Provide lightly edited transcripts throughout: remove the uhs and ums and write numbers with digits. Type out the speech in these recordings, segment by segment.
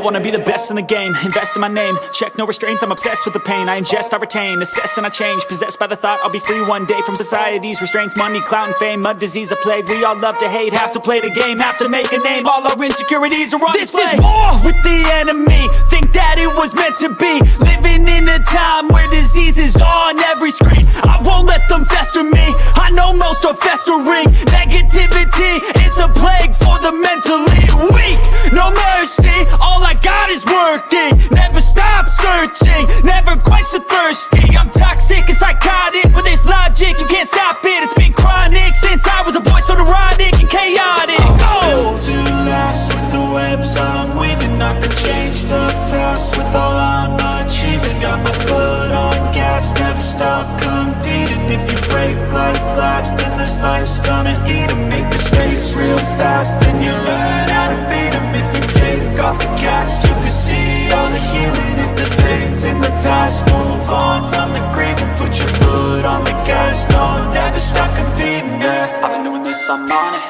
wanna be the best in the game, invest in my name, check no restraints, I'm obsessed with the pain. I ingest, I retain, assess and I change, possessed by the thought I'll be free one day from society's restraints. Money, clout and fame, mud, disease, a plague. We all love to hate, have to play the game, have to make a name. All our insecurities are on display. This is war with the enemy, think that it was meant to be. Living in a time where disease is on every screen. I won't let them fester me, I know most are festering. Negativity is a plague for the mentally weak. No mercy, all I got is working. Never stop searching, never quite so thirsty. I'm toxic and psychotic, with this logic you can't stop it. It's been chronic since I was a boy, so neurotic and chaotic. Built to last with the webs I'm weaving. I could change the past with all I'm achieving. Got my foot on gas, never stop competing. If you break like glass, then this life's gonna eat 'em. Make mistakes real fast, then you learn how to beat 'em. If you take off the cast, you can see all the healing. If the pain's in the past, move on from the grave and put your foot on the gas. No, never stop competing, yeah. I've been doing this, I'm on it.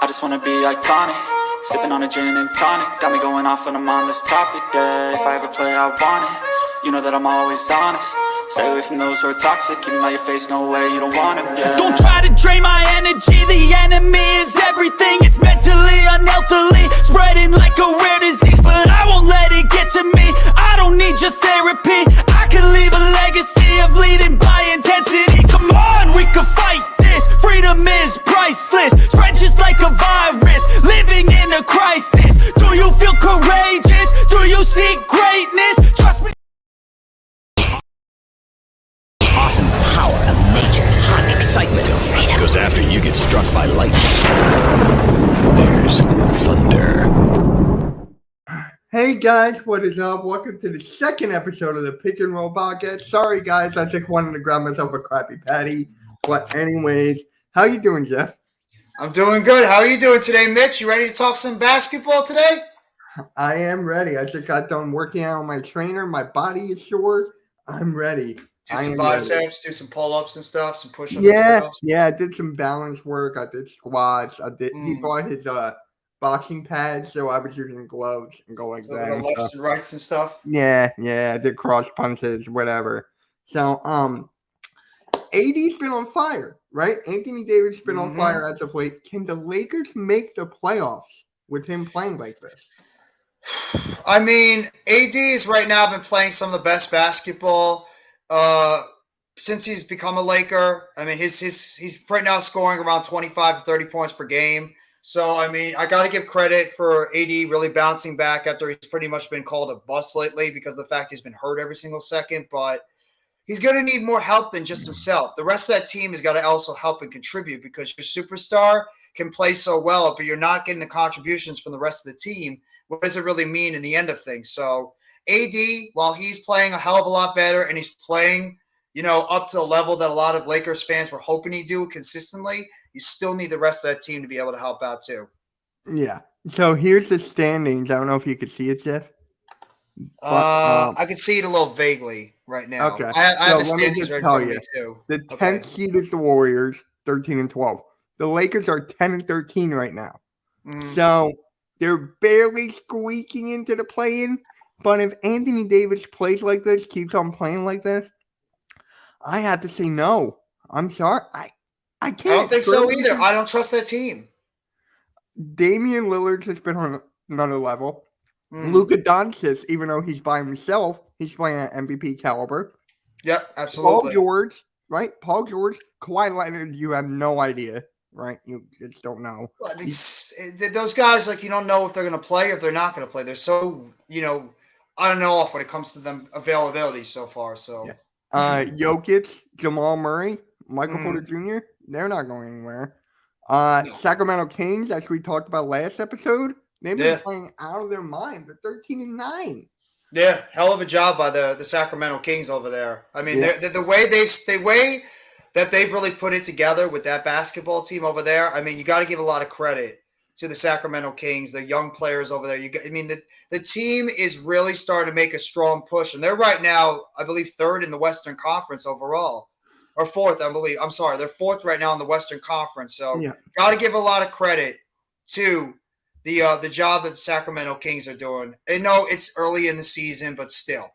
I just wanna be iconic. Sipping on a gin and tonic, got me going off when I'm on this topic, yeah. If I ever play, I want it. You know that I'm always honest. Stay away from those who are toxic. Keep them out your face, no way, you don't want it, yeah. Don't try to drain my energy. The enemy is everything. It's mentally, unhealthily, spreading like a rare disease. But I won't let it get to me. I don't need your therapy. I can leave a legacy of leading by intensity. Come on, we can fight this. Freedom is priceless. Spread just like a virus. Living in a crisis. Do you feel courageous? Do you seek greatness? Trust me. Awesome power of nature, hot excitement, goes after you get struck by lightning. There's thunder. Hey guys, what is up? Welcome to the second episode of the Pick and Roll Podcast. Sorry guys, I just wanted to grab myself a Krabby Patty. But anyways, how you doing, Jeff? I'm doing good. How are you doing today, Mitch? You ready to talk some basketball today? I am ready. I just got done working out on my trainer. My body is sore. I'm ready. Do some biceps, do some pull-ups and stuff, some push-ups. Yeah, I did some balance work. I did squats. He bought his boxing pads, so I was using gloves and go like that. The lefts and rights and stuff. Yeah, I did cross punches, whatever. So, AD's been on fire, right? Anthony Davis been on fire as of late. Can the Lakers make the playoffs with him playing like this? I mean, AD's right now been playing some of the best basketball since he's become a Laker. I mean, he's right now scoring around 25 to 30 points per game. So, I mean, I got to give credit for AD really bouncing back after he's pretty much been called a bust lately because of the fact he's been hurt every single second. But he's going to need more help than just himself. The rest of that team has got to also help and contribute because your superstar can play so well, but you're not getting the contributions from the rest of the team. What does it really mean in the end of things? So AD, while he's playing a hell of a lot better and he's playing, up to the level that a lot of Lakers fans were hoping he'd do consistently, you still need the rest of that team to be able to help out too. Yeah. So here's the standings. I don't know if you could see it, Jeff. I can see it a little vaguely right now. Okay. I have the let me standings just right tell in front of you. me too. The 10th seed is the Warriors, 13 and 12. The Lakers are 10 and 13 right now. So they're barely squeaking into the play-in. But if Anthony Davis plays like this, keeps on playing like this, I have to say no. I'm sorry. I can't. I don't think so either. I don't trust that team. Damian Lillard has been on another level. Luka Doncic, even though he's by himself, he's playing at MVP caliber. Yep, absolutely. Paul George, right? Paul George, Kawhi Leonard, you have no idea, right? You just don't know. Well, those guys, you don't know if they're going to play or if they're not going to play. They're so, I don't know when it comes to them availability so far. So, Jokic, Jamal Murray, Michael Porter Jr., they're not going anywhere. Sacramento Kings, as we talked about last episode, they've been playing out of their mind. They're 13 and 9. Yeah, hell of a job by the Sacramento Kings over there. I mean, the way that they've really put it together with that basketball team over there. I mean, you got to give a lot of credit to the Sacramento Kings, the young players over there. The team is really starting to make a strong push, and they're right now, I believe, third in the Western Conference overall. Or fourth, I believe. I'm sorry. They're fourth right now in the Western Conference. So got to give a lot of credit to the job that the Sacramento Kings are doing. I know it's early in the season, but still.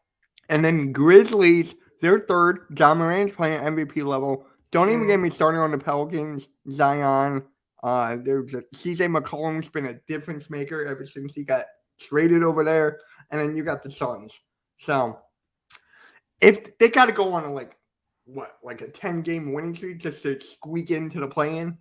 And then Grizzlies, they're third. John Moran's playing at MVP level. Don't even get me started on the Pelicans. Zion. There's CJ McCollum's been a difference maker ever since he got traded over there. And then you got the Suns. So if they got to go on a like a 10-game winning streak just to squeak into the play-in,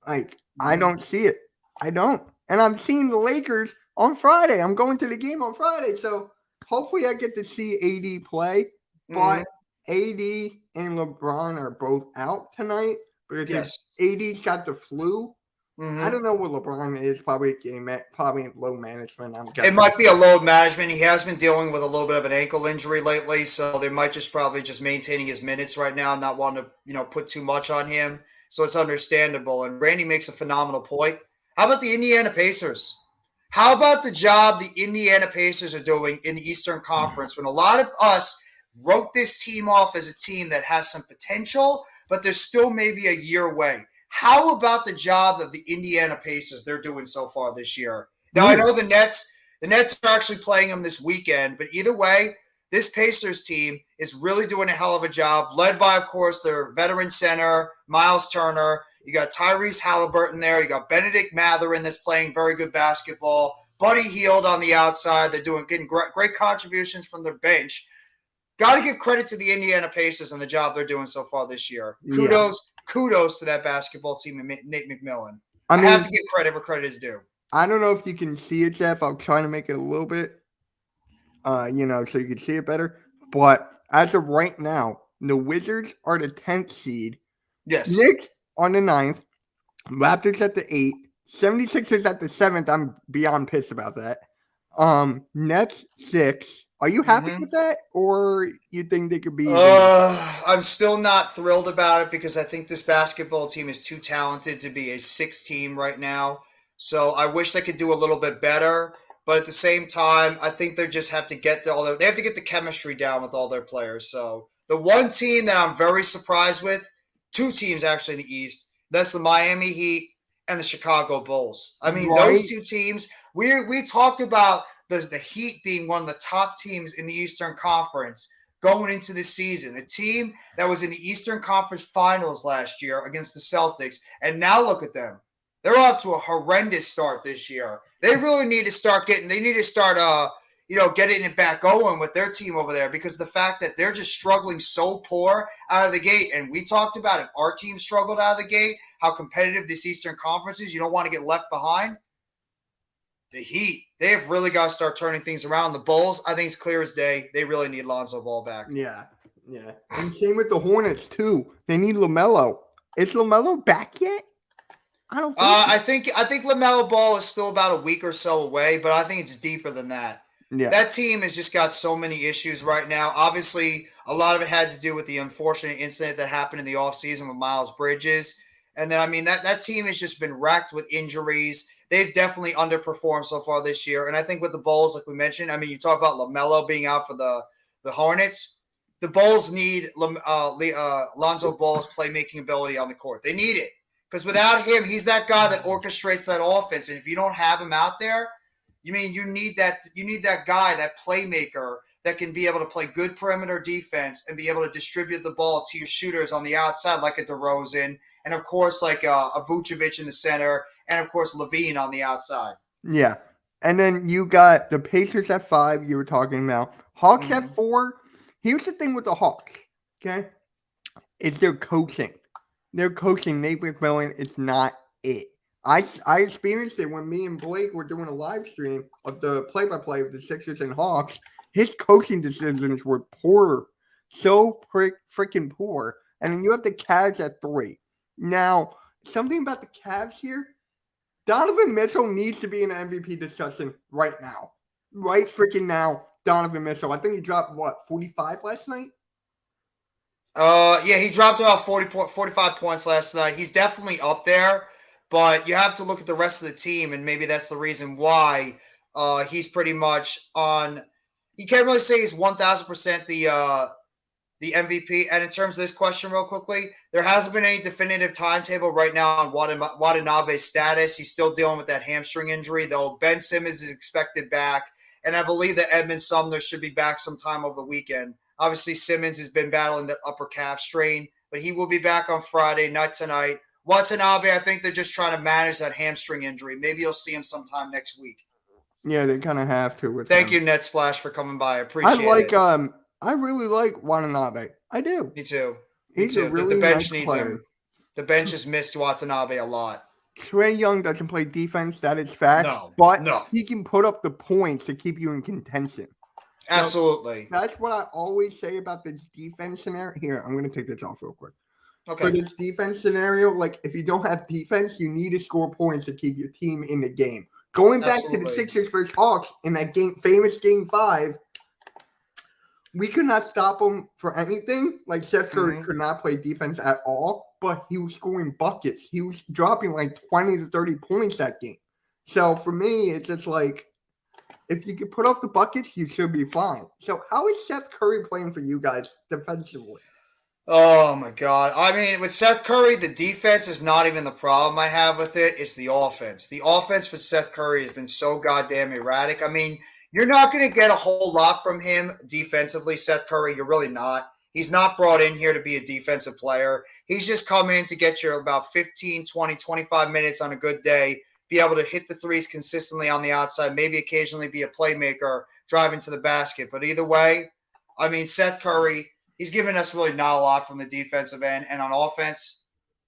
like I don't see it. I don't. And I'm seeing the Lakers on Friday. I'm going to the game on Friday. So hopefully I get to see AD play. But AD and LeBron are both out tonight. Because AD's got the flu. I don't know what LeBron is. Probably probably low management. I'm guessing. It might be a load management. He has been dealing with a little bit of an ankle injury lately, so they might probably just maintaining his minutes right now, not wanting to put too much on him. So it's understandable. And Randy makes a phenomenal point. How about the Indiana Pacers? How about the job the Indiana Pacers are doing in the Eastern Conference when a lot of us wrote this team off as a team that has some potential, but they're still maybe a year away. How about the job of the Indiana Pacers they're doing so far this year? Now, I know the Nets are actually playing them this weekend, but either way, this Pacers team is really doing a hell of a job, led by, of course, their veteran center, Miles Turner. You got Tyrese Halliburton there. You got Benedict Mathurin that's playing very good basketball. Buddy Hield on the outside. They're getting great contributions from their bench. Got to give credit to the Indiana Pacers and the job they're doing so far this year. Kudos to that basketball team and Nate McMillan. I have to give credit where credit is due. I don't know if you can see it, Jeff. I'll try to make it a little bit, so you can see it better. But as of right now, the Wizards are the 10th seed. Yes. Knicks on the 9th. Raptors at the 8th. 76ers at the 7th. I'm beyond pissed about that. Nets 6th. Are you happy with that, or you think they could be? I'm still not thrilled about it because I think this basketball team is too talented to be a 6 team right now. So I wish they could do a little bit better, but at the same time, I think they just have to get the chemistry down with all their players. So the one team that I'm very surprised with, 2 teams actually in the East, that's the Miami Heat and the Chicago Bulls. I mean, those 2 teams. We talked about the Heat being one of the top teams in the Eastern Conference going into the season. A team that was in the Eastern Conference Finals last year against the Celtics. And now look at them. They're off to a horrendous start this year. They really need to start getting it back going with their team over there because the fact that they're just struggling so poor out of the gate. And we talked about if our team struggled out of the gate, how competitive this Eastern Conference is. You don't want to get left behind. The Heat, they have really got to start turning things around. The Bulls, I think it's clear as day. They really need Lonzo Ball back. Yeah. And same with the Hornets, too. They need LaMelo. Is LaMelo back yet? I don't think I think LaMelo Ball is still about a week or so away, but I think it's deeper than that. Yeah. That team has just got so many issues right now. Obviously, a lot of it had to do with the unfortunate incident that happened in the offseason with Miles Bridges. And then, that team has just been wrecked with injuries. They've definitely underperformed so far this year. And I think with the Bulls, like we mentioned, you talk about LaMelo being out for the Hornets. The Bulls need Lonzo Ball's playmaking ability on the court. They need it. Because without him, he's that guy that orchestrates that offense. And if you don't have him out there, you need that guy, that playmaker that can be able to play good perimeter defense and be able to distribute the ball to your shooters on the outside like a DeRozan. And, of course, like a Vucevic in the center. And, of course, Levine on the outside. Yeah. And then you got the Pacers at 5 you were talking about. Hawks at 4. Here's the thing with the Hawks, okay, is their coaching. Their coaching, Nate McMillan, is not it. I experienced it when me and Blake were doing a live stream of the play-by-play of the Sixers and Hawks. His coaching decisions were poor. So freaking poor. And then you have the Cavs at 3. Now, something about the Cavs here, Donovan Mitchell needs to be in the MVP discussion right now. Right freaking now, Donovan Mitchell. I think he dropped, 45 last night? Yeah, he dropped about 45 points last night. He's definitely up there, but you have to look at the rest of the team, and maybe that's the reason why he's pretty much on – you can't really say he's 1,000% the MVP. And in terms of this question, real quickly, there hasn't been any definitive timetable right now on Watanabe's status. He's still dealing with that hamstring injury, though Ben Simmons is expected back. And I believe that Edmund Sumner should be back sometime over the weekend. Obviously, Simmons has been battling the upper calf strain, but he will be back on Friday, not tonight. Watanabe, I think they're just trying to manage that hamstring injury. Maybe you'll see him sometime next week. Yeah, they kind of have to. With Thank him. you, Net Splash, for coming by. I appreciate it. I really like Watanabe. I do. Me too. He's a really the bench nice needs player. him. The bench has missed Watanabe a lot. Trae Young doesn't play defense. That is fact. But he can put up the points to keep you in contention. Absolutely. So that's what I always say about this defense scenario. Here, I'm going to take this off real quick. Okay. For this defense scenario, like if you don't have defense, you need to score points to keep your team in the game. Going back to the Sixers versus Hawks in that famous game 5, we could not stop them for anything. Like Seth Curry could not play defense at all, but he was scoring buckets. He was dropping like 20 to 30 points that game. So for me, it's just like, if you can put up the buckets, you should be fine. So how is Seth Curry playing for you guys defensively? Oh, my God. I mean, with Seth Curry, the defense is not even the problem I have with it. It's the offense. The offense with Seth Curry has been so goddamn erratic. I mean, you're not going to get a whole lot from him defensively, Seth Curry. You're really not. He's not brought in here to be a defensive player. He's just come in to get you about 15, 20, 25 minutes on a good day, be able to hit the threes consistently on the outside, maybe occasionally be a playmaker, driving to the basket. But either way, I mean, Seth Curry, he's given us really not a lot from the defensive end. And on offense,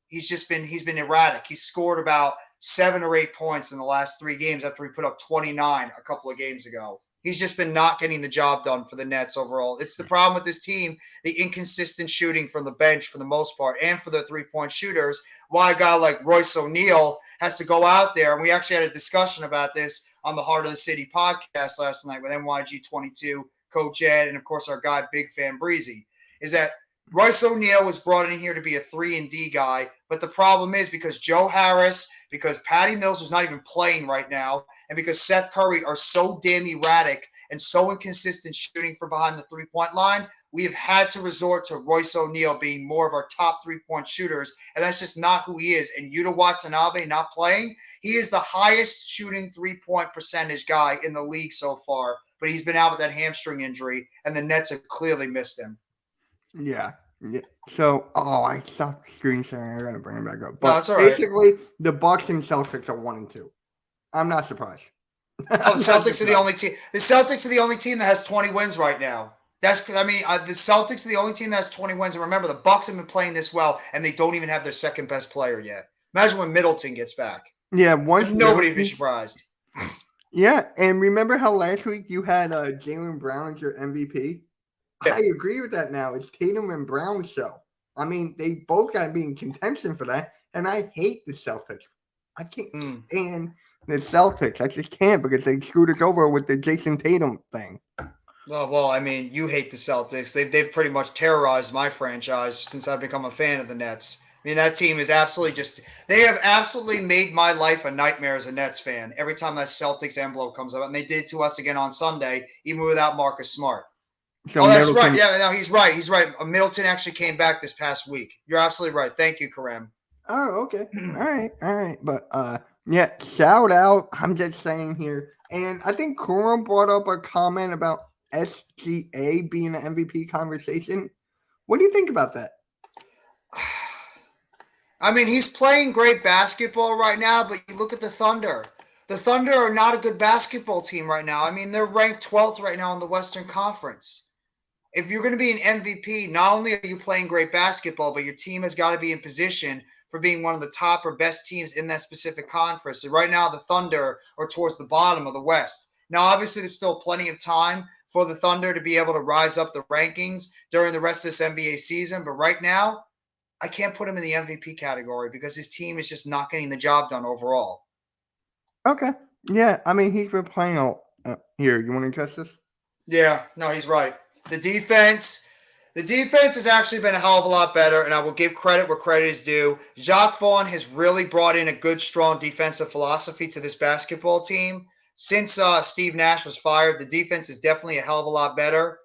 he's been erratic. He's scored about 7 or 8 points in the last 3 games after he put up 29 a couple of games ago. He's just been not getting the job done for the Nets overall. It's the problem with this team, the inconsistent shooting from the bench for the most part, and for the three-point shooters, why a guy like Royce O'Neal has to go out there. And we actually had a discussion about this on the Heart of the City podcast last night with NYG22, Coach Ed, and, of course, our guy, Big Fan Breezy, is that Royce O'Neal was brought in here to be a 3-and-D guy, but the problem is because Joe Harris, because Patty Mills is not even playing right now, and because Seth Curry are so damn erratic and so inconsistent shooting from behind the three-point line, we have had to resort to Royce O'Neal being more of our top three-point shooters, and that's just not who he is. And Yuta Watanabe not playing, he is the highest shooting three-point percentage guy in the league so far, but he's been out with that hamstring injury, and the Nets have clearly missed him. Yeah. So, I stopped screen sharing. I gotta bring it back up. But no, it's all right. Basically, the Bucks and Celtics are 1 and 2. I'm not surprised. The Celtics are the only team. The Celtics are the only team that has 20 wins right now. The Celtics are the only team that has 20 wins. And remember, the Bucks have been playing this well, and they don't even have their second best player yet. Imagine when Middleton gets back. Yeah, nobody would be surprised. Yeah, and remember how last week you had Jaylen Brown as your MVP? Yeah. I agree with that now. It's Tatum and Brown show. I mean, they both got to be in contention for that, and I hate the Celtics. I can't stand the Celtics. I just can't because they screwed us over with the Jason Tatum thing. Well, I mean, you hate the Celtics. They've pretty much terrorized my franchise since I've become a fan of the Nets. I mean, that team is absolutely they have absolutely made my life a nightmare as a Nets fan every time that Celtics envelope comes up, and they did to us again on Sunday, even without Marcus Smart. So that's Middleton, right. Yeah, no, he's right. He's right. Middleton actually came back this past week. You're absolutely right. Thank you, Kareem. Oh, okay. All right. But yeah, shout out. I'm just saying here. And I think Kareem brought up a comment about SGA being an MVP conversation. What do you think about that? I mean, he's playing great basketball right now, but you look at the Thunder. The Thunder are not a good basketball team right now. I mean, they're ranked 12th right now in the Western Conference. If you're going to be an MVP, not only are you playing great basketball, but your team has got to be in position for being one of the top or best teams in that specific conference. So right now, the Thunder are towards the bottom of the West. Now, obviously, there's still plenty of time for the Thunder to be able to rise up the rankings during the rest of this NBA season. But right now, I can't put him in the MVP category because his team is just not getting the job done overall. Okay. Yeah, I mean, he's been playing here. You want to address this? Yeah, no, he's right. The defense has actually been a hell of a lot better, and I will give credit where credit is due. Jacque Vaughn has really brought in a good, strong defensive philosophy to this basketball team. Since Steve Nash was fired, the defense is definitely a hell of a lot better.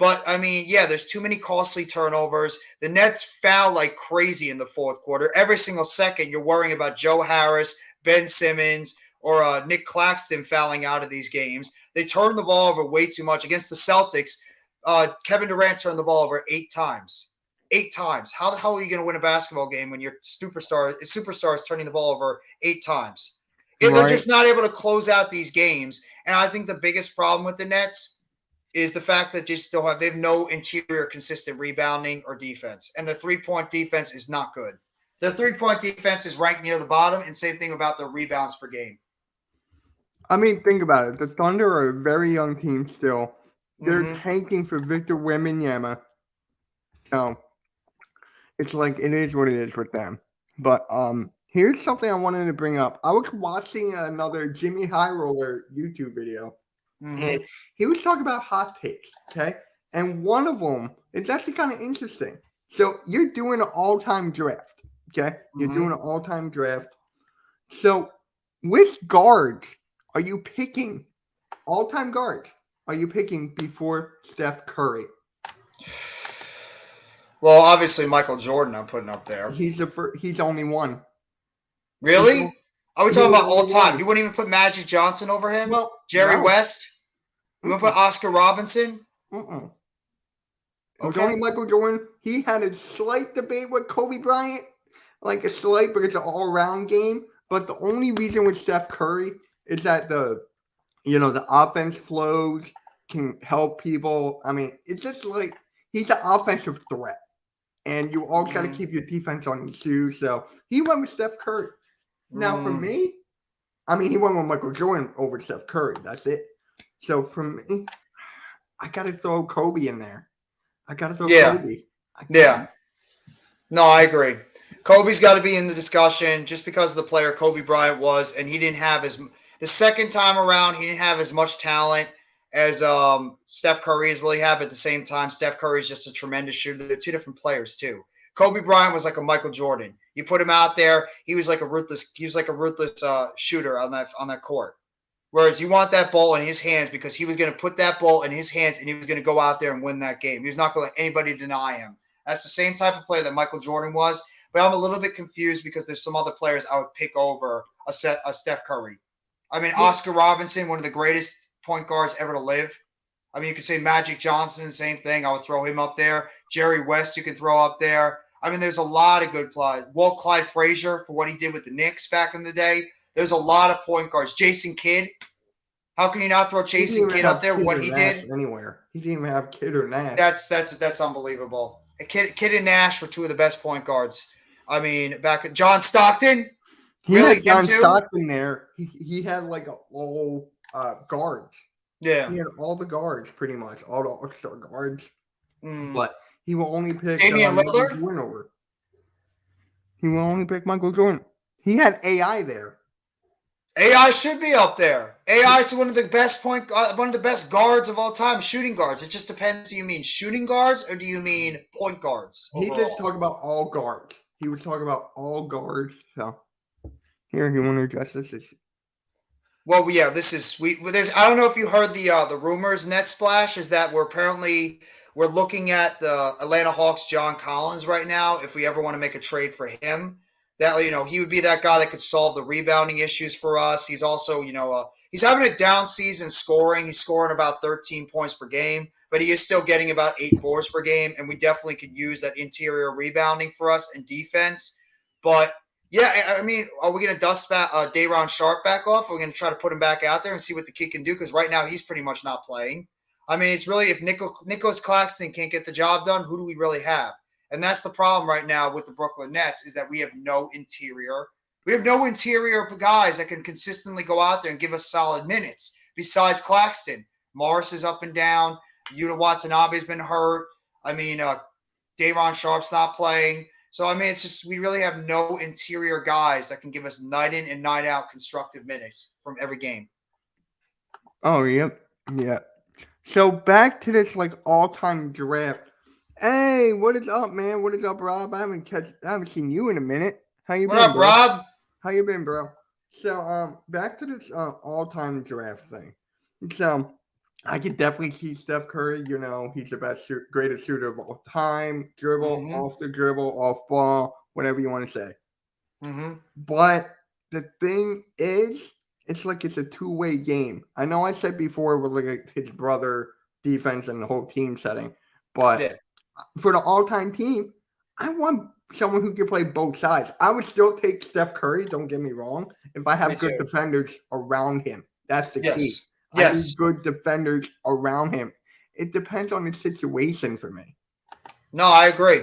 But, I mean, yeah, there's too many costly turnovers. The Nets foul like crazy in the fourth quarter. Every single second, you're worrying about Joe Harris, Ben Simmons, or Nick Claxton fouling out of these games. They turn the ball over way too much. Against the Celtics, Kevin Durant turned the ball over 8 times. 8 times. How the hell are you going to win a basketball game when your superstar is turning the ball over 8 times? If they're just not able to close out these games. And I think the biggest problem with the Nets is the fact that they have no interior consistent rebounding or defense. And the 3-point defense is not good. The 3-point defense is ranked near the bottom, and same thing about the rebounds per game. I mean, think about it. The Thunder are a very young team still. They're tanking for Victor Wembanyama. So it's like it is what it is with them. But here's something I wanted to bring up. I was watching another Jimmy High Roller YouTube video. And he was talking about hot takes, okay? And one of them, it's actually kind of interesting. So you're doing an all-time draft, okay? You're doing an all-time draft. So which guards are you picking, all-time guards, are you picking before Steph Curry? Well, obviously Michael Jordan I'm putting up there. He's only one. Really? Are we talking about all-time? You wouldn't even put Magic Johnson over him? Well, Jerry West? You want to put Oscar Robinson? It was only Michael Jordan. He had a slight debate with Kobe Bryant, like a slight, but it's an all-around game. But the only reason with Steph Curry is that the offense flows, can help people. I mean, it's just like he's an offensive threat, and you all got to keep your defense on your shoes. So he went with Steph Curry. Now, for me, I mean, he went with Michael Jordan over Steph Curry. That's it. So for me, I got to throw Kobe in there. I got to throw Kobe. Yeah. No, I agree. Kobe's got to be in the discussion just because of the player Kobe Bryant was, and he didn't have the second time around, he didn't have as much talent as Steph Curry has really had. But at the same time, Steph Curry is just a tremendous shooter. They're two different players too. Kobe Bryant was like a Michael Jordan. You put him out there, he was like a ruthless shooter on that court. Whereas you want that ball in his hands because he was going to put that ball in his hands and he was going to go out there and win that game. He was not going to let anybody deny him. That's the same type of player that Michael Jordan was. But I'm a little bit confused because there's some other players I would pick over a Steph Curry. I mean, Oscar Robinson, one of the greatest point guards ever to live. I mean, you could say Magic Johnson, same thing. I would throw him up there. Jerry West, you could throw up there. I mean, there's a lot of good players. Walt Clyde Frazier for what he did with the Knicks back in the day. There's a lot of point guards. Jason Kidd. How can you not throw Jason Kidd up there? What he did anywhere? He didn't even have Kidd or Nash. That's unbelievable. Kidd and Nash were two of the best point guards. I mean, back at John Stockton. He had John Stockton there. He had like all guards. Yeah, he had all the guards pretty much, all the all-star guards. But he will only pick Damian Lillard. He will only pick Michael Jordan. He had AI there. AI should be up there. AI is one of the best guards of all time, shooting guards. It just depends. Do you mean shooting guards or do you mean point guards? He just talked about all guards. He was talking about all guards. So here, you want to address this issue? Well, yeah, there's. I don't know if you heard the rumors. Net Splash is that we're looking at the Atlanta Hawks' John Collins right now. If we ever want to make a trade for him. That, he would be that guy that could solve the rebounding issues for us. He's also, he's having a down season scoring. He's scoring about 13 points per game, but he is still getting about 8 boards per game, and we definitely could use that interior rebounding for us and defense. But, yeah, I mean, are we going to dust Day'Ron Sharpe back off? Are we going to try to put him back out there and see what the kid can do? Because right now he's pretty much not playing. I mean, it's really if Nicholas Claxton can't get the job done, who do we really have? And that's the problem right now with the Brooklyn Nets is that we have no interior. We have no interior guys that can consistently go out there and give us solid minutes. Besides Claxton, Morris is up and down. Yuta Watanabe's been hurt. I mean, Day'Ron Sharpe's not playing. So, I mean, it's just we really have no interior guys that can give us night in and night out constructive minutes from every game. Oh, yep. Yeah. So, back to this, all-time draft. Hey, what is up, man? What is up, Rob? I haven't seen you in a minute. How you been, What up, bro? Rob? How you been, bro? So, back to this all-time draft thing. So, I could definitely see Steph Curry. He's the greatest shooter of all time. Dribble, Mm-hmm. off the dribble, off ball, whatever you want to say. Mm-hmm. But the thing is, it's like it's a two-way game. I know I said before with like his brother defense and the whole team setting, but Yeah. for the all-time team, I want someone who can play both sides. I would still take Steph Curry, don't get me wrong, if I Me have good too. defenders around him. That's the key. Yes. I need Yes. good defenders around him. It depends on the situation for me. No, I agree.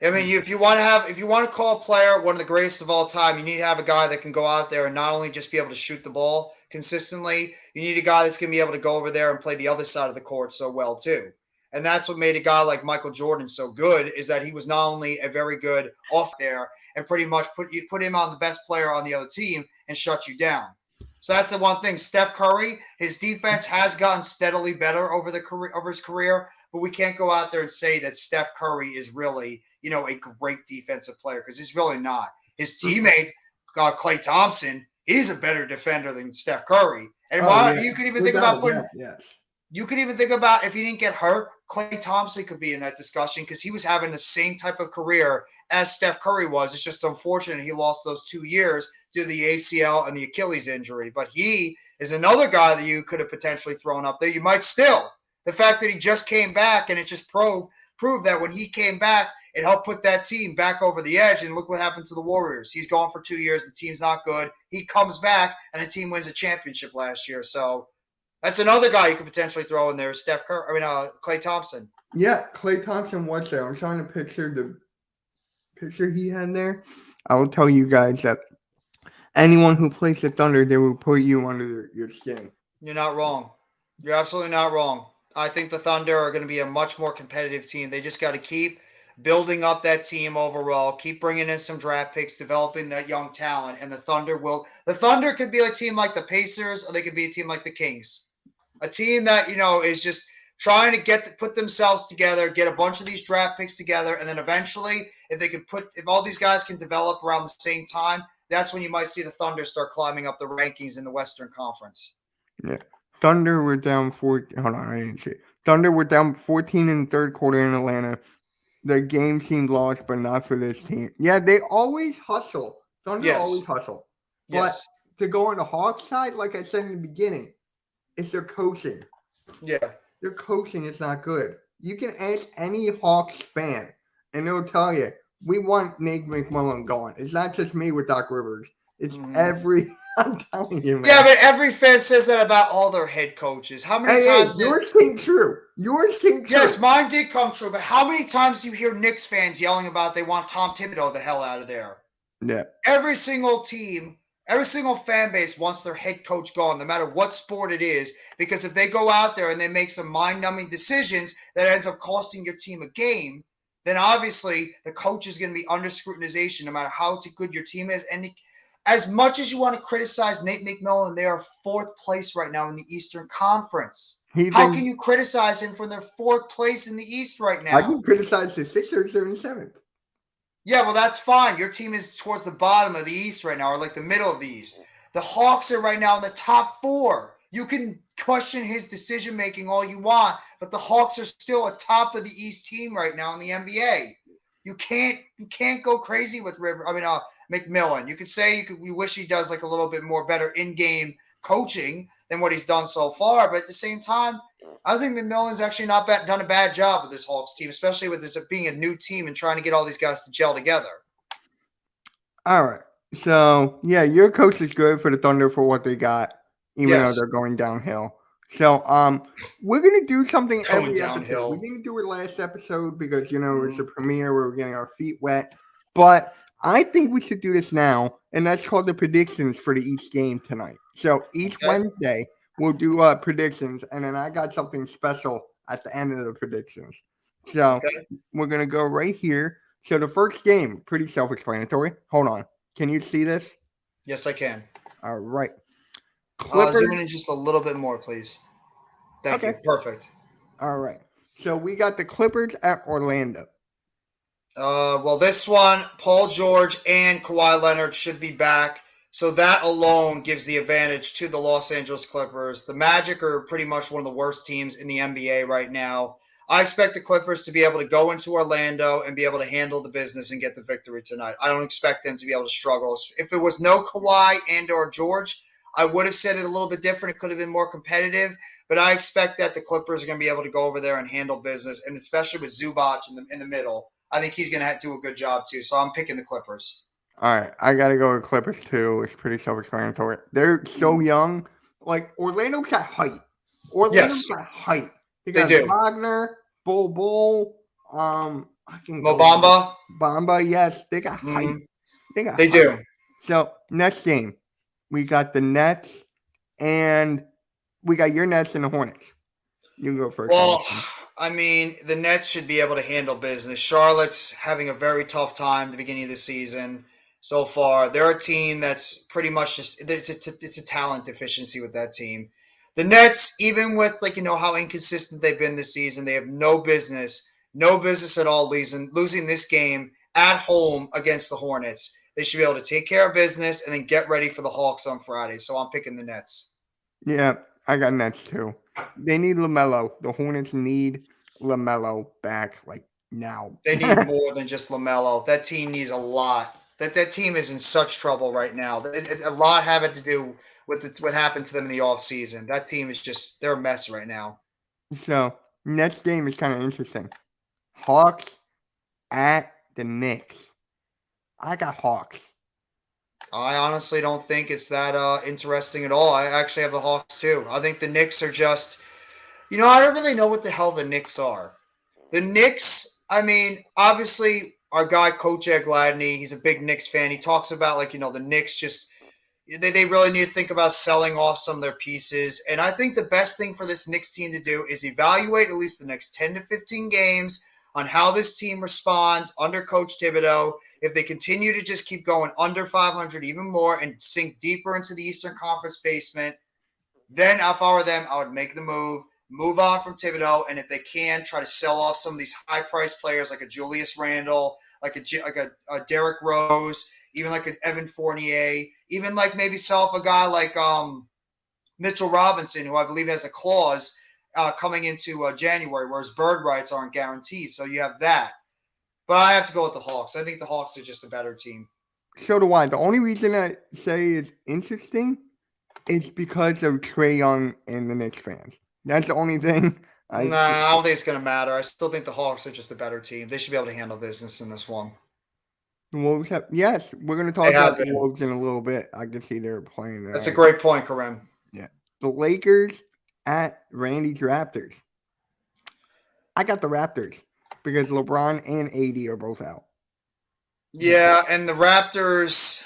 I mean, if you want to call a player one of the greatest of all time, you need to have a guy that can go out there and not only just be able to shoot the ball consistently, you need a guy that's going to be able to go over there and play the other side of the court so well too. And that's what made a guy like Michael Jordan so good, is that he was not only a very good off there and pretty much put him on the best player on the other team and shut you down. So that's the one thing. Steph Curry, his defense has gotten steadily better over his career, but we can't go out there and say that Steph Curry is really, a great defensive player, because he's really not. His teammate, Klay Thompson, he's a better defender than Steph Curry. And you could even think about you could even think about, if he didn't get hurt, Klay Thompson could be in that discussion, because he was having the same type of career as Steph Curry was. It's just unfortunate he lost those 2 years due to the ACL and the Achilles injury. But he is another guy that you could have potentially thrown up there. You might still. The fact that he just came back, and it just proved that when he came back, it helped put that team back over the edge. And look what happened to the Warriors. He's gone for 2 years. The team's not good. He comes back, and the team wins a championship last year. So that's another guy you could potentially throw in there, Klay Thompson. Yeah, Klay Thompson was there. I'm trying to picture the picture he had there. I will tell you guys that anyone who plays the Thunder, they will put you under your skin. You're not wrong. You're absolutely not wrong. I think the Thunder are going to be a much more competitive team. They just got to keep building up that team overall, keep bringing in some draft picks, developing that young talent, and the Thunder could be a team like the Pacers, or they could be a team like the Kings. A team that, is just trying to put themselves together, get a bunch of these draft picks together, and then eventually, if all these guys can develop around the same time, that's when you might see the Thunder start climbing up the rankings in the Western Conference. Yeah. Thunder were down 14. Hold on, I didn't see it. Thunder were down 14 in the third quarter in Atlanta. The game seemed lost, but not for this team. Yeah, they always hustle. Thunder always hustle. But to go on the Hawks side, like I said in the beginning, it's their coaching. Yeah. Their coaching is not good. You can ask any Hawks fan, and they'll tell you, we want Nate McMillan gone. It's not just me with Doc Rivers. It's every... I'm telling you, man. Yeah, but every fan says that about all their head coaches. How many times? Yours came true. Yes, mine did come true. But how many times do you hear Knicks fans yelling about they want Tom Thibodeau the hell out of there? Yeah. Every single team, every single fan base wants their head coach gone, no matter what sport it is. Because if they go out there and they make some mind-numbing decisions that ends up costing your team a game, then obviously the coach is going to be under scrutinization, no matter how good your team is. And as much as you want to criticize Nate McMillan, they are 4th place right now in the Eastern Conference. How can you criticize him for their 4th place in the East right now? I can criticize the Sixers. They're in 7th. Yeah, well, that's fine. Your team is towards the bottom of the East right now, or like the middle of the East. The Hawks are right now in the top 4. You can question his decision-making all you want, but the Hawks are still a top of the East team right now in the NBA. You can't go crazy with McMillan. You could say we wish he does like a little bit more better in-game coaching than what he's done so far, but at the same time, I think McMillan's actually not done a bad job with this Hawks team, especially with this being a new team and trying to get all these guys to gel together. All right. So, yeah, your coach is good for the Thunder for what they got, even though they're going downhill. So, we're going to do something every episode. We didn't do it last episode because, it's a premiere where we're getting our feet wet. But I think we should do this now, and that's called the predictions for each game tonight. So, each Wednesday, we'll do predictions, and then I got something special at the end of the predictions. So, we're going to go right here. So, the first game, pretty self-explanatory. Hold on. Can you see this? Yes, I can. All right. Clippers. Zoom in just a little bit more, please. Thank you. Perfect. All right. So we got the Clippers at Orlando. Well, this one, Paul George and Kawhi Leonard should be back. So that alone gives the advantage to the Los Angeles Clippers. The Magic are pretty much one of the worst teams in the NBA right now. I expect the Clippers to be able to go into Orlando and be able to handle the business and get the victory tonight. I don't expect them to be able to struggle. If it was no Kawhi and or George, I would have said it a little bit different. It could have been more competitive, but I expect that the Clippers are going to be able to go over there and handle business, and especially with Zubac in the middle. I think he's going to do a good job too, so I'm picking the Clippers. All right, I got to go with Clippers too. It's pretty self-explanatory. They're so young. Like, Orlando's got height. Orlando's got height. They do. Wagner, Bull, I can Mo Bamba. Bamba, yes. They got height. They do. So, next game, we got the Nets, and we got your Nets and the Hornets. You can go first. Well, I mean, the Nets should be able to handle business. Charlotte's having a very tough time at the beginning of the season so far. They're a team that's pretty much just it's a talent deficiency with that team. The Nets, even with how inconsistent they've been this season, they have no business at all losing this game at home against the Hornets. They should be able to take care of business and then get ready for the Hawks on Friday. So I'm picking the Nets. Yeah, I got Nets too. They need LaMelo. The Hornets need LaMelo back now. They need more than just LaMelo. That team needs a lot. That team is in such trouble right now. A lot having to do with what happened to them in the offseason. That team is they're a mess right now. So, next game is kind of interesting. Hawks at the Knicks. I got Hawks. I honestly don't think it's that interesting at all. I actually have the Hawks too. I think the Knicks are just, I don't really know what the hell the Knicks are. The Knicks, I mean, obviously our guy, Coach Ed Gladney, he's a big Knicks fan. He talks about the Knicks just, they really need to think about selling off some of their pieces. And I think the best thing for this Knicks team to do is evaluate at least the next 10 to 15 games on how this team responds under Coach Thibodeau. If they continue to just keep going under 500 even more and sink deeper into the Eastern Conference basement, then if I were them, I would make the move on from Thibodeau, and if they can, try to sell off some of these high-priced players like a Julius Randle, like a Derrick Rose, even like an Evan Fournier, even maybe sell off a guy like Mitchell Robinson, who I believe has a clause coming into January, whereas bird rights aren't guaranteed. So you have that. But I have to go with the Hawks. I think the Hawks are just a better team. So do I. The only reason I say it's interesting is because of Trae Young and the Knicks fans. That's the only thing. I don't think it's going to matter. I still think the Hawks are just a better team. They should be able to handle business in this one. The Wolves have, yes, we're going to talk about the Wolves in a little bit. I can see they're playing. That's a great point, Kareem. Yeah. The Lakers at Randy's Raptors. I got the Raptors because LeBron and AD are both out. Yeah, and the Raptors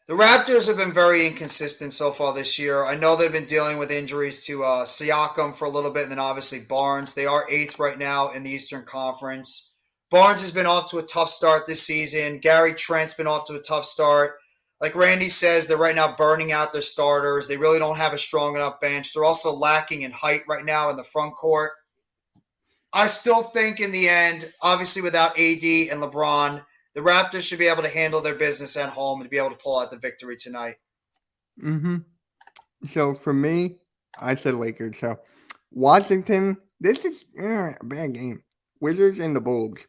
have been very inconsistent so far this year. I know they've been dealing with injuries to Siakam for a little bit, and then obviously Barnes. They are 8th right now in the Eastern Conference. Barnes has been off to a tough start this season. Gary Trent's been off to a tough start. Like Randy says, they're right now burning out their starters. They really don't have a strong enough bench. They're also lacking in height right now in the front court. I still think in the end, obviously without AD and LeBron, the Raptors should be able to handle their business at home and be able to pull out the victory tonight. Mm-hmm. So for me, I said Lakers. So Washington, this is a bad game. Wizards and the Bulls.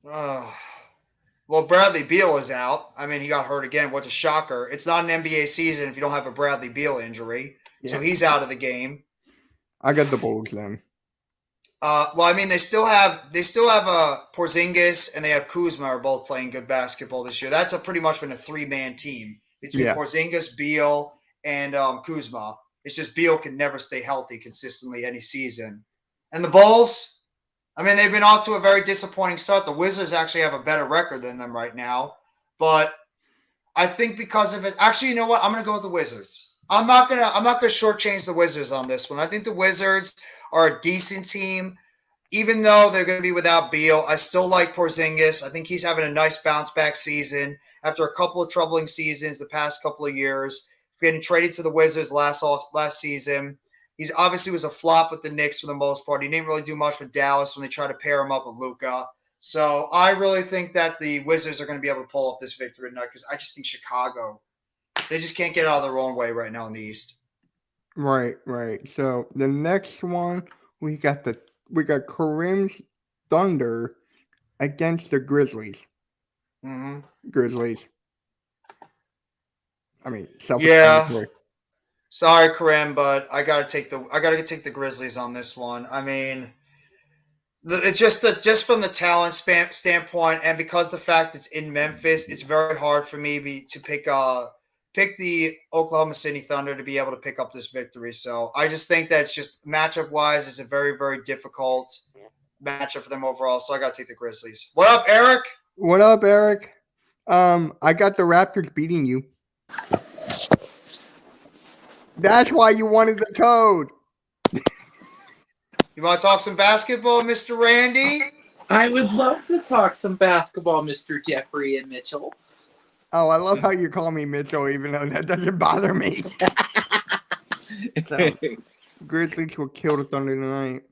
Well, Bradley Beal is out. I mean, he got hurt again. What's a shocker? It's not an NBA season if you don't have a Bradley Beal injury. Yeah. So he's out of the game. I got the Bulls then. Well, I mean, they still have Porzingis and they have Kuzma are both playing good basketball this year. That's pretty much been a 3-man team between Porzingis, Beal, and Kuzma. It's just Beal can never stay healthy consistently any season. And the Bulls, I mean, they've been off to a very disappointing start. The Wizards actually have a better record than them right now. But I think because of it, actually, you know what? I'm going to go with the Wizards. I'm not gonna shortchange the Wizards on this one. I think the Wizards are a decent team. Even though they're going to be without Beal, I still like Porzingis. I think he's having a nice bounce-back season after a couple of troubling seasons the past couple of years. Getting traded to the Wizards last season. He's obviously was a flop with the Knicks for the most part. He didn't really do much with Dallas when they tried to pair him up with Luka. So I really think that the Wizards are going to be able to pull up this victory tonight because I just think Chicago, they just can't get out of their own way right now in the East. Right. So the next one we got Kareem's Thunder against the Grizzlies. Mm-hmm. Grizzlies. I mean, Yeah. Sorry, Kareem, but I gotta take the Grizzlies on this one. I mean, it's just from the talent standpoint, and because the fact it's in Memphis, it's very hard for me to pick the Oklahoma City Thunder to be able to pick up this victory. So I just think that it's just matchup wise, it's a very, very difficult matchup for them overall. So I gotta take the Grizzlies. What up, Eric? What up, Eric? I got the Raptors beating you. That's why you wanted the code. You want to talk some basketball, Mr. Randy? I would love to talk some basketball, Mr. Jeffrey and Mitchell. Oh, I love how you call me Mitchell, even though that doesn't bother me. So, Grizzlies will kill the Thunder tonight.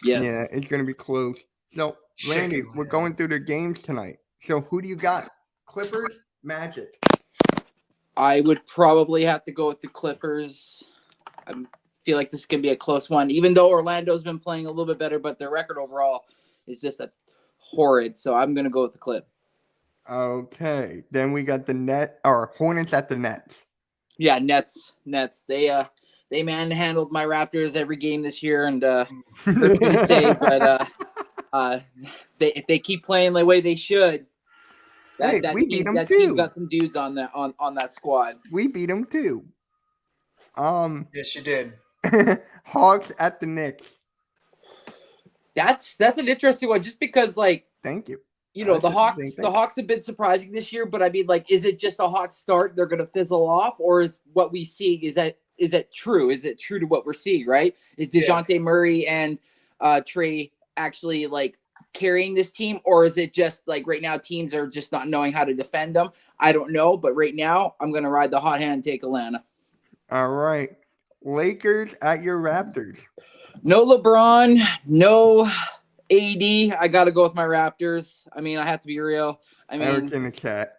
Yes. Yeah, it's going to be close. So, Randy, we're going through the games tonight. So, who do you got? Clippers, Magic. I would probably have to go with the Clippers. I feel like this is going to be a close one, even though Orlando's been playing a little bit better, but their record overall is just horrid. So I'm going to go with the Clip. Okay. Then we got the Hornets at the Nets. Yeah, Nets. They manhandled my Raptors every game this year, and they're going to say, but if they keep playing the way they should, we beat them too. Team's got some dudes on that squad. We beat them too. Yes, you did. Hawks at the Knicks. That's an interesting one, just because thank you. You know, the Hawks have been surprising this year, but I mean, is it just a hot start? They're going to fizzle off, or is what we see is that true? Is it true to what we're seeing? Right? Is DeJounte Murray and Trey actually carrying this team, or is it just right now teams are just not knowing how to defend them? I don't know, but right now I'm going to ride the hot hand and take Atlanta. All right. Lakers at your Raptors. No LeBron, no AD. I got to go with my Raptors. I mean, I have to be real. I mean, Eric and the cat.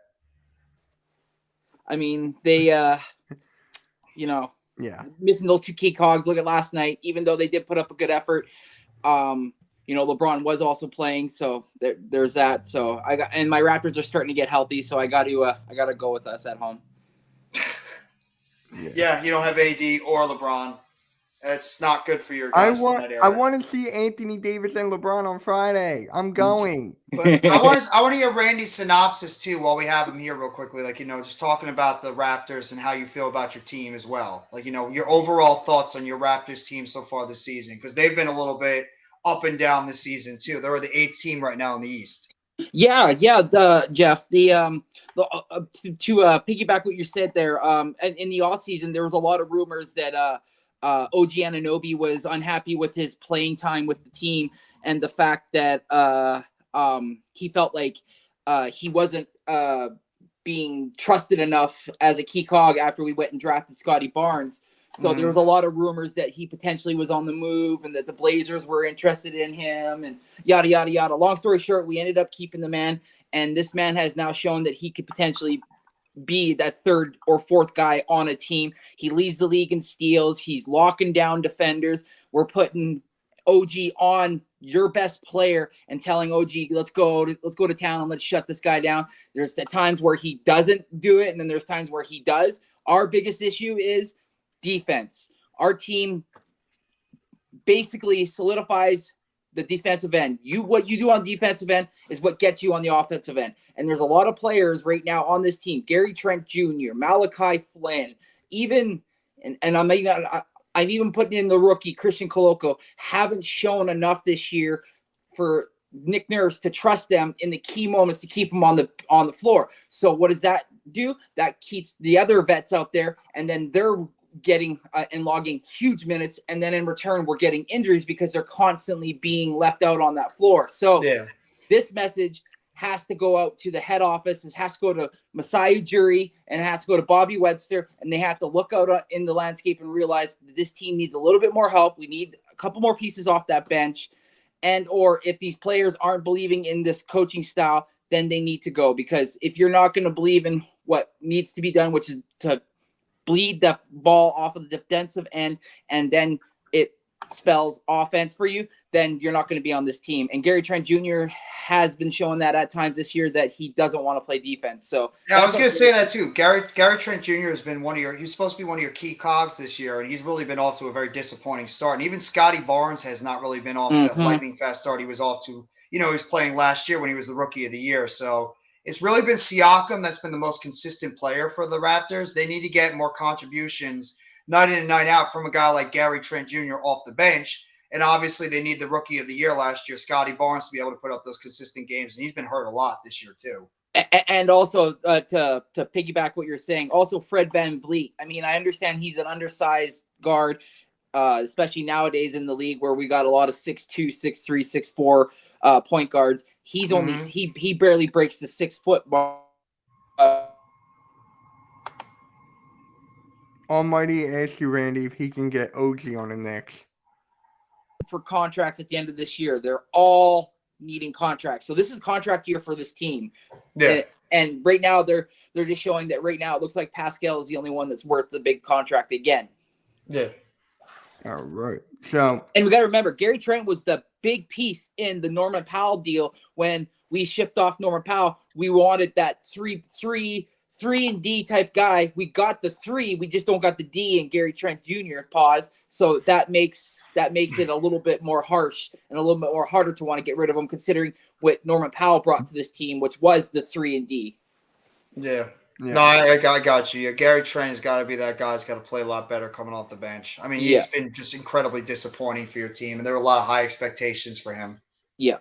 I mean, they, missing those two key cogs. Look at last night, even though they did put up a good effort. LeBron was also playing, so there's that. So and my Raptors are starting to get healthy, so I got to go with us at home. Yeah, you don't have AD or LeBron. That's not good for your guys. I want to see Anthony Davis and LeBron on Friday. I'm going. But I want to hear Randy's synopsis too while we have him here real quickly. Just talking about the Raptors and how you feel about your team as well. Your overall thoughts on your Raptors team so far this season, because they've been a little bit up and down this season too. They're the 8th team right now in the East. Yeah, Jeff. To piggyback what you said there, in the offseason, there was a lot of rumors that OG Anunoby was unhappy with his playing time with the team, and the fact that he felt like he wasn't being trusted enough as a key cog after we went and drafted Scotty Barnes. So there was a lot of rumors that he potentially was on the move and that the Blazers were interested in him and yada, yada, yada. Long story short, we ended up keeping the man, and this man has now shown that he could potentially be that 3rd or 4th guy on a team. He leads the league in steals. He's locking down defenders. We're putting OG on your best player and telling OG, let's go to town and let's shut this guy down. There's the times where he doesn't do it, and then there's times where he does. Our biggest issue is defense. Our team basically solidifies the defensive end. What you do on defensive end is what gets you on the offensive end. And there's a lot of players right now on this team. Gary Trent Jr., Malachi Flynn, and I'm even putting in the rookie Christian Koloko, haven't shown enough this year for Nick Nurse to trust them in the key moments to keep them on the floor. So what does that do? That keeps the other vets out there, and then they're getting and logging huge minutes, and then in return we're getting injuries because they're constantly being left out on that floor. So this message has to go out to the head office. It has to go to Masai Ujiri, and it has to go to Bobby Webster, and they have to look out in the landscape and realize that this team needs a little bit more help. We need a couple more pieces off that bench, and or if these players aren't believing in this coaching style, then they need to go. Because if you're not going to believe in what needs to be done, which is to bleed the ball off of the defensive end, and then it spells offense for you, then you're not going to be on this team. And Gary Trent Jr. has been showing that at times this year that he doesn't want to play defense. So yeah, I was going to say that too. Gary Trent Jr. has been he's supposed to be one of your key cogs this year, and he's really been off to a very disappointing start. And even Scotty Barnes has not really been off to that lightning fast start he was off to. He was playing last year when he was the rookie of the year. So it's really been Siakam that's been the most consistent player for the Raptors. They need to get more contributions night in and night out from a guy like Gary Trent Jr. off the bench. And obviously they need the rookie of the year last year, Scotty Barnes, to be able to put up those consistent games. And he's been hurt a lot this year too. And also to piggyback what you're saying, also Fred VanVleet. I mean, I understand he's an undersized guard, especially nowadays in the league where we got a lot of 6'2", 6'3", 6'4" point guards. He's only he barely breaks the 6 foot bar. Almighty asked you, Randy, if he can get OG on the Knicks. For contracts at the end of this year, they're all needing contracts. So this is contract year for this team. Yeah. And right now they're just showing that right now it looks like Pascal is the only one that's worth the big contract again. Yeah. All right. So, and we got to remember, Gary Trent was the big piece in the Norman Powell deal. When we shipped off Norman Powell, we wanted that 3 and D type guy. We got the 3, we just don't got the D in Gary Trent Jr. Pause. So that makes it a little bit more harsh and a little bit more harder to want to get rid of him, considering what Norman Powell brought to this team, which was the 3 and D. Yeah. No, I got you. Gary Trent has got to be that guy. He's got to play a lot better coming off the bench. I mean, he's been just incredibly disappointing for your team, and there were a lot of high expectations for him. Yeah.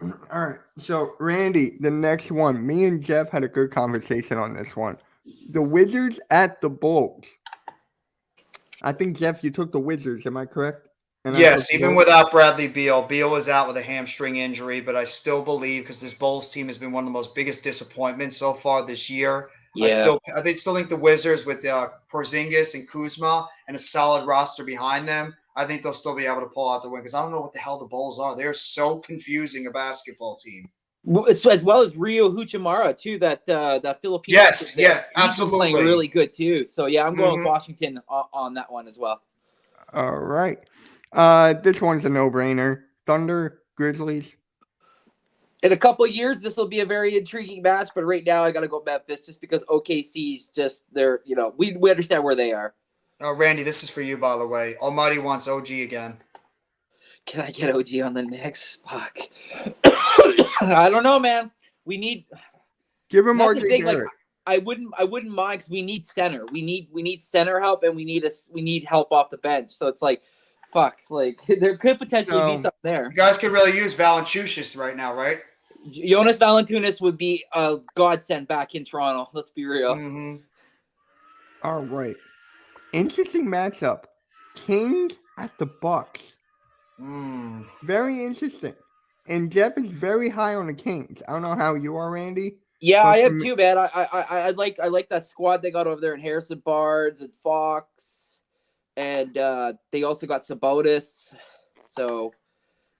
All right. So, Randy, the next one. Me and Jeff had a good conversation on this one. The Wizards at the Bulls. I think, Jeff, you took the Wizards. Am I correct? And yes, even without Bradley Beal. Beal was out with a hamstring injury, but I still believe, because this Bulls team has been one of the most biggest disappointments so far this year. Yeah. I still think the Wizards with Porzingis and Kuzma and a solid roster behind them, I think they'll still be able to pull out the win, because I don't know what the hell the Bulls are. They're so confusing a basketball team. As well as Rio Huchimara too, that Filipino. Yes, yeah, absolutely, he's playing really good too. So yeah, I'm going with Washington on that one as well. All right, this one's a no-brainer. Thunder, Grizzlies. In a couple of years, this will be a very intriguing match, but right now I got to go Memphis just because OKC's just they're we understand where they are. Randy, this is for you, by the way. Almighty wants OG again. Can I get OG on the Knicks? Fuck. I don't know, man. We need. Give him more. Like, I wouldn't mind, because we need center. We need center help, and we need help off the bench. So it's like, fuck. Like there could potentially be something there. You guys could really use Valanciunas right now, right? Jonas Valanciunas would be a godsend back in Toronto. Let's be real. All right. Interesting matchup. Kings at the Bucks. Very interesting. And Jeff is very high on the Kings. I don't know how you are, Randy. Yeah, I am too, man. I like that squad they got over there in Harrison Barnes and Fox, and they also got Sabonis. So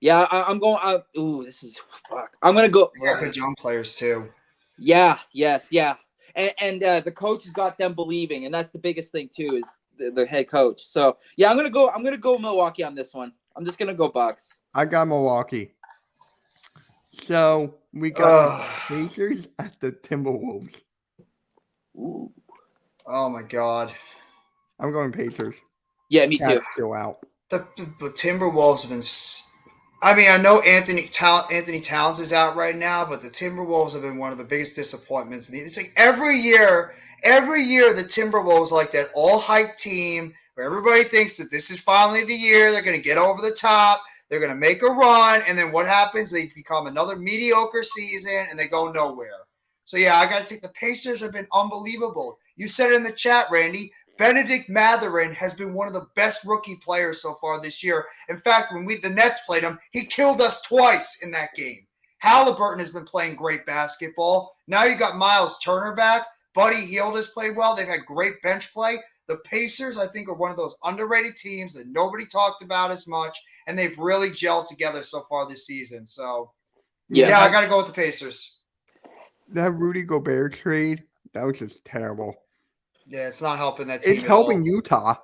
yeah, I'm going. This is fuck. I'm gonna go. They got good young players too. Yeah. Yes. Yeah. And the coach has got them believing, and that's the biggest thing too, is the head coach. So yeah, I'm gonna go Milwaukee on this one. I'm just gonna go Bucks. I got Milwaukee. So we got Pacers at the Timberwolves. Ooh. Oh my God. I'm going Pacers. Yeah, me too. Still out. The Timberwolves have been. I mean, I know Anthony Towns is out right now, but the Timberwolves have been one of the biggest disappointments. It's like every year the Timberwolves are like that all-hype team where everybody thinks that this is finally the year they're going to get over the top, they're going to make a run, and then what happens? They become another mediocre season, and they go nowhere. So, yeah, I got to take the Pacers have been unbelievable. You said it in the chat, Randy. Benedict Mathurin has been one of the best rookie players so far this year. In fact, when the Nets played him, he killed us twice in that game. Halliburton has been playing great basketball. Now you got Miles Turner back. Buddy Hield has played well. They've had great bench play. the Pacers, I think, are one of those underrated teams that nobody talked about as much, and they've really gelled together so far this season. So, yeah, I got to go with the Pacers. That Rudy Gobert trade, that was just terrible. Yeah, it's not helping that team. It's helping Utah.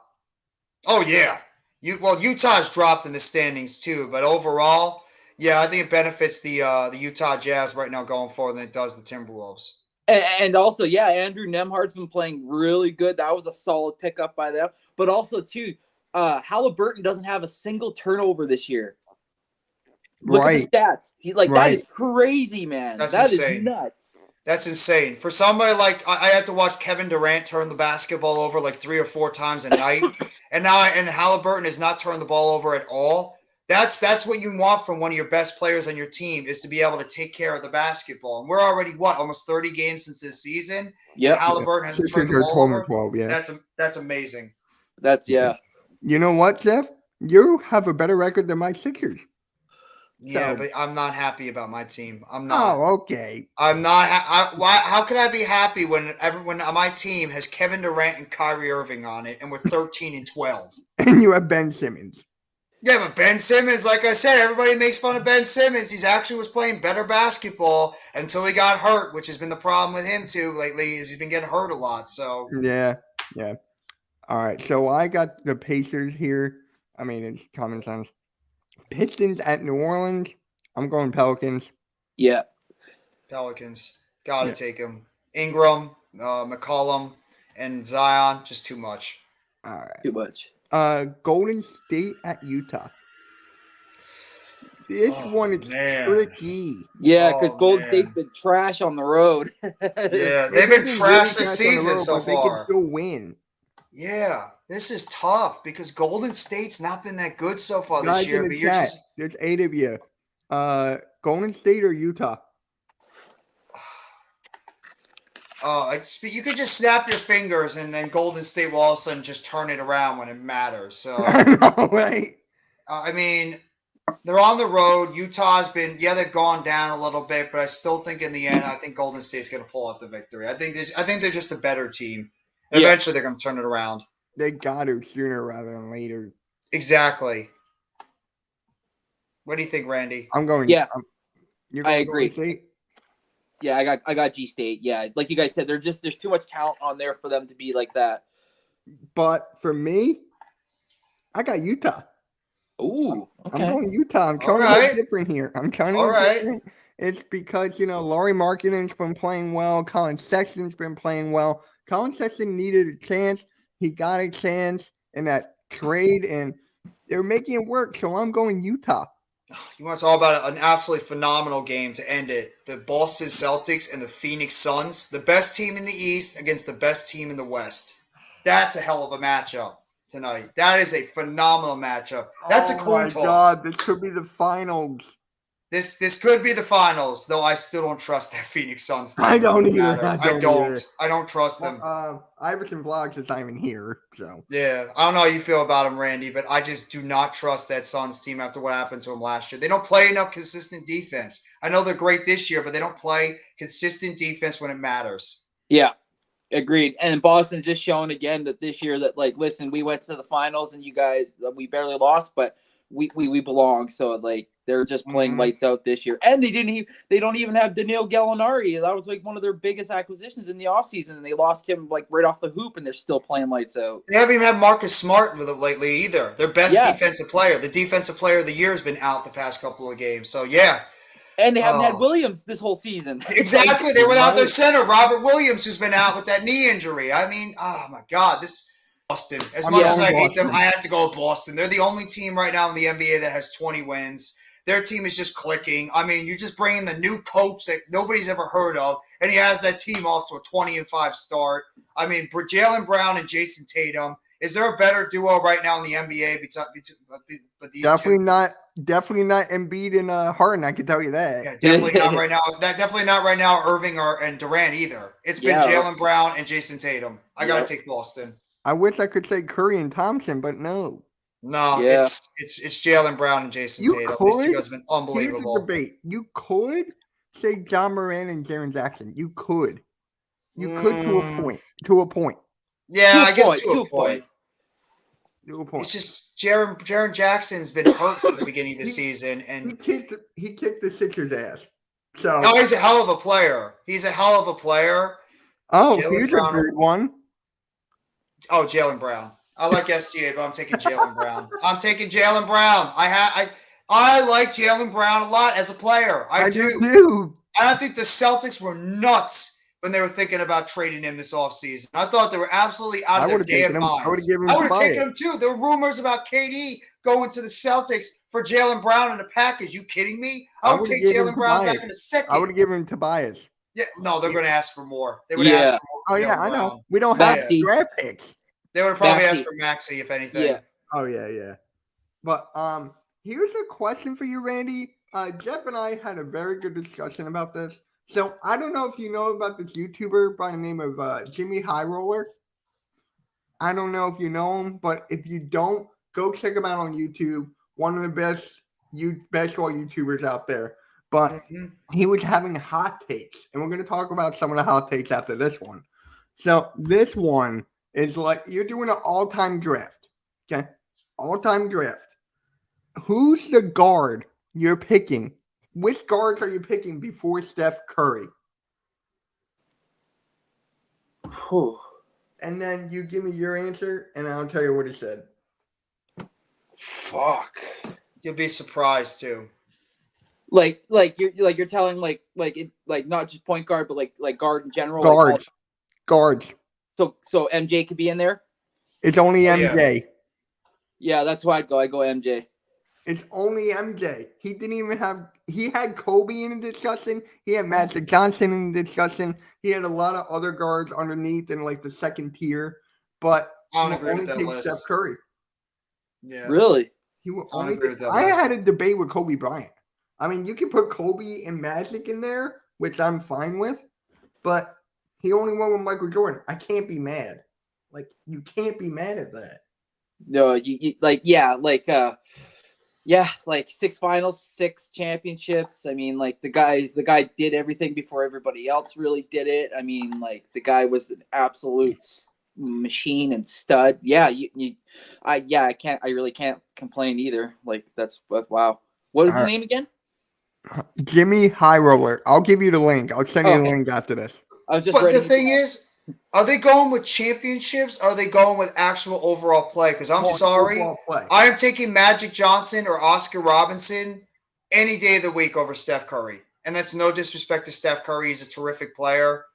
Oh, yeah. Utah's dropped in the standings too, but overall, yeah, I think it benefits the Utah Jazz right now going forward than it does the Timberwolves. And also, yeah, Andrew Nembhard's been playing really good. That was a solid pickup by them. But also, too, Halliburton doesn't have a single turnover this year. Look at the stats. That is crazy, man. That is nuts. That's insane. For somebody like I had to watch Kevin Durant turn the basketball over like 3 or 4 times a night, and Halliburton has not turned the ball over at all. That's what you want from one of your best players on your team, is to be able to take care of the basketball. And we're already almost 30 games since this season. Yeah, Halliburton hasn't turned the ball over. 12, yeah. That's amazing. You know what, Jeff? You have a better record than my Sixers. Yeah, but I'm not happy about my team. I'm not. Oh, okay. I'm not. How could I be happy when my team has Kevin Durant and Kyrie Irving on it, and we're 13-12? And you have Ben Simmons. Yeah, but Ben Simmons, like I said, everybody makes fun of Ben Simmons. He's actually was playing better basketball until he got hurt, which has been the problem with him too lately. Is he's been getting hurt a lot. So yeah. All right, so I got the Pacers here. I mean, it's common sense. Pistons at New Orleans. I'm going Pelicans. Yeah. Pelicans. Gotta take him. Ingram, McCollum, and Zion, just too much. All right. Too much. Golden State at Utah. This one is tricky. Yeah, because Golden State's been trash on the road. Yeah, they've been trash this season so far. They can still win. Yeah, this is tough because Golden State's not been that good so far Guys this year. In But the chat, there's 8 of you. Golden State or Utah? You could just snap your fingers and then Golden State will all of a sudden just turn it around when it matters. So I know, right? I mean, they're on the road. Utah's been, they've gone down a little bit, but I still think in the end, I think Golden State's going to pull out the victory. I think they're just a better team. Eventually, they're going to turn it around. They got to sooner rather than later. Exactly. What do you think, Randy? I'm going. Yeah, you're I going agree. Golden State? Yeah, I got G State. Yeah, like you guys said, there's too much talent on there for them to be like that. But for me, I got Utah. Ooh, okay. I'm going Utah. I'm trying to get different here. I'm trying to get different. It's because, Lauri Markkanen's been playing well. Colin Sexton's been playing well. Colin Sexton needed a chance. He got a chance in that trade, and they're making it work. So I'm going Utah. You want to talk about an absolutely phenomenal game to end it. The Boston Celtics and the Phoenix Suns, the best team in the East against the best team in the West. That's a hell of a matchup tonight. That is a phenomenal matchup. That's a coin toss. Oh, my God. This could be the finals. This could be the finals, though I still don't trust that Phoenix Suns team. I don't either. I don't trust them. Iverson Vlogs is not even here, so. Yeah, I don't know how you feel about him, Randy, but I just do not trust that Suns team after what happened to them last year. They don't play enough consistent defense. I know they're great this year, but they don't play consistent defense when it matters. Yeah, agreed. And Boston's just showing again that this year that, like, listen, we went to the finals and you guys, we barely lost, but we belong. So, like, they're just playing lights out this year. And they don't even have Danilo Gallinari. That was like one of their biggest acquisitions in the offseason, and they lost him like right off the hoop, and they're still playing lights out. They haven't even had Marcus Smart with it lately either. Their best defensive player. The defensive player of the year has been out the past couple of games. So And they haven't had Williams this whole season. Exactly. They without their center, Robert Williams, who's been out with that knee injury. I mean, oh my God, this Boston. As much as I hate them, I have to go with Boston. They're the only team right now in the NBA that has 20 wins. Their team is just clicking. I mean, you just bring in the new coach that nobody's ever heard of, and he has that team off to a 20-5 start. I mean, Jaylen Brown and Jason Tatum. Is there a better duo right now in the NBA but these definitely two? Definitely not Embiid and Harden. I can tell you that. Yeah, definitely not right now. Definitely not right now. Irving and Durant either. It's been Jaylen Brown and Jason Tatum. I gotta take Boston. I wish I could say Curry and Thompson, but no. No, it's Jaylen Brown and Jason Tatum. These two guys have been unbelievable. Here's the debate. You could say John Moran and Jaren Jackson. You could to a point. Yeah, To a I guess point, to a point. To a point. It's just Jaren Jackson's been hurt at the beginning of the season, He and kicked the Sixers' ass. So oh, he's a hell of a player. He's a hell of a player. Jaylen here's a Brown- good one. Oh, Jaylen Brown. I like SGA, but I'm taking Jaylen Brown. I'm taking Jaylen Brown. I like Jaylen Brown a lot as a player. I do. too. I think the Celtics were nuts when they were thinking about trading him this offseason. I thought they were absolutely out I of their would've taken damn him. minds. I would've given him I would have to taken Tobias. him too. There were rumors about KD going to the Celtics for Jaylen Brown in a package. You kidding me? I would would've take given him Jaylen Brown Tobias. back in a second. I would have given him Tobias. Yeah, no, they're going to ask for more. They would Yeah. ask for more. Oh for yeah, Jaylen I know. Brown. We don't have Maxey. draft picks. They would have probably Maxey. asked for Maxey, if anything. Yeah. Oh yeah. But here's a question for you, Randy. Jeff and I had a very good discussion about this. So I don't know if you know about this YouTuber by the name of Jimmy High Roller. I don't know if you know him, but if you don't, go check him out on YouTube. One of the best basketball YouTubers out there. But Mhm. he was having hot takes, and we're going to talk about some of the hot takes after this one. So this one is like you're doing an all-time draft, okay? All-time draft. Who's the guard you're picking? Which guards are you picking before Steph Curry? Whew. And then you give me your answer, and I'll tell you what he said. Fuck. You'll be surprised too. Like you're telling like not just point guard, but like guard in general. like all- Guards. so MJ could be in there. It's only Oh, yeah. MJ. Yeah, that's why I'd go. I go MJ. It's only MJ. He didn't even have. He had Kobe in the discussion. He had Magic Johnson in the discussion. He had a lot of other guards underneath in like the second tier, but I don't he agree only with that picked list. Steph Curry. Yeah. Really? He will I don't only. agree with that I list. had a debate with Kobe Bryant. I mean, you can put Kobe and Magic in there, which I'm fine with, but he only won with Michael Jordan. I can't be mad. Like you can't be mad at that. No, you like like 6 finals, 6 championships. I mean, like the guy did everything before everybody else really did it. I mean, like the guy was an absolute machine and stud. Yeah, I really can't complain either. Like that's wow. What is the All right. name again? Jimmy High Roller. I'll give you the link. I'll send you the Okay. link after this. I was just. But the writing it thing down. is, are they going with championships? Or are they going with actual overall play? Because I'm More sorry, football play. I am taking Magic Johnson or Oscar Robinson any day of the week over Steph Curry. And that's no disrespect to Steph Curry. He's a terrific player.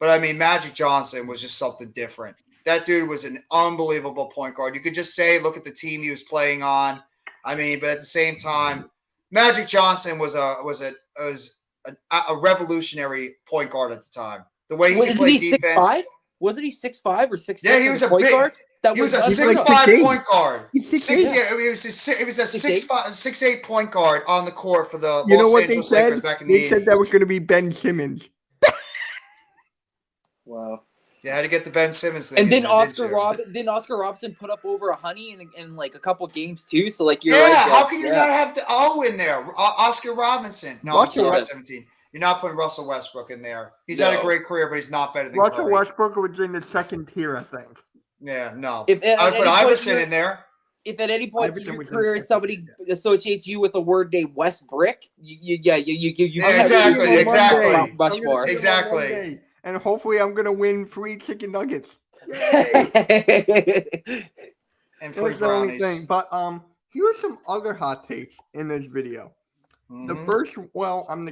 But I mean, Magic Johnson was just something different. That dude was an unbelievable point guard. You could just say, look at the team he was playing on. I mean, but at the same time, Magic Johnson was a revolutionary point guard at the time. The way he could Wasn't play he defense. 6'5"? Wasn't he 6'5" or 6'6"? Yeah, he as was a point big- guard. That He was a that's like 6'5" 6'8". point guard. He's 6'8". 6'8". It was a 6'8" point guard on the court for the You know Los what they Angeles Lakers said? back in the They 80s. said that was going to be Ben Simmons. Wow. You had to get the Ben Simmons thing. And in then there, didn't you? didn't Oscar Robinson put up over 100 in like a couple games too? So like you're Yeah, right. how Jeff. can you Yeah. not have the O in there? Oscar Robinson. No, I'm Russell sorry, Westbrook. 17. You're not putting Russell Westbrook in there. He's had a No. great career, but he's not better than Russell Curry. Westbrook was in the second tier, I think. Yeah, no. If at I would any put point Iverson you're- in there. If at any point in Iverson your was in career the second somebody tier. associates you with the word named West Brick, you Yeah, have exactly, to exactly. Mount I'm Rushmore. gonna see him on Exactly. Monday, and hopefully I'm going to win free chicken nuggets. Yay! And free That's the only brownies. thing. But here's some other hot takes in this video. The Mhm. first, well, I'm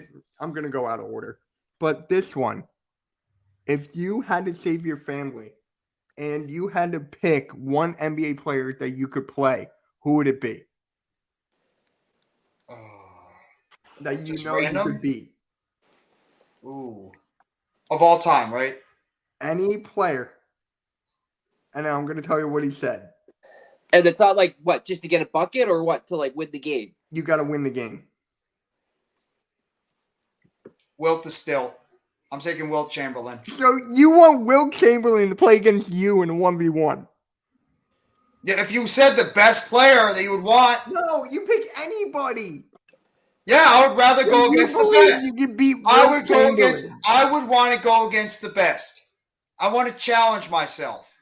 going to go out of order. But this one, if you had to save your family and you had to pick one NBA player that you could play, who would it be? Oh, That you Just know you random? could beat? ooh. Of all time, right? Any player. And I'm going to tell you what he said. And it's not like what, just to get a bucket or what, to like win the game. You got to win the game. Wilt the Stilt. I'm taking Wilt Chamberlain. So you want Will Chamberlain to play against you in a 1v1? Yeah, if you said the best player that you would want, No, you pick anybody. yeah, I would rather go If you against the believe best. you can beat I Will would go Chamberlain. against. I would want to go against the best. I want to challenge myself.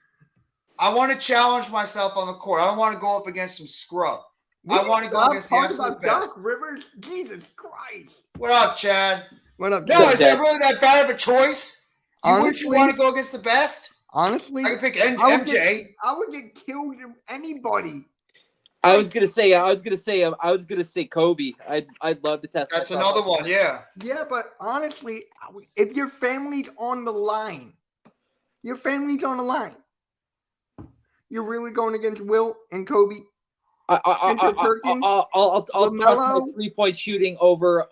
I want to challenge myself on the court. I don't want to go up against some scrub. I want to go against the absolute best. Doc Rivers? Jesus Christ. What up, Chad? What up, No, Chad? is that really that bad of a choice? Wouldn't you want to go against the best? Honestly, I could pick I would MJ. I would get killed if anybody. I was gonna say Kobe. I'd love to test. That's myself. another one, yeah. Yeah, but honestly, if your family's on the line, you're really going against Will and Kobe. I'll trust my 3-point shooting over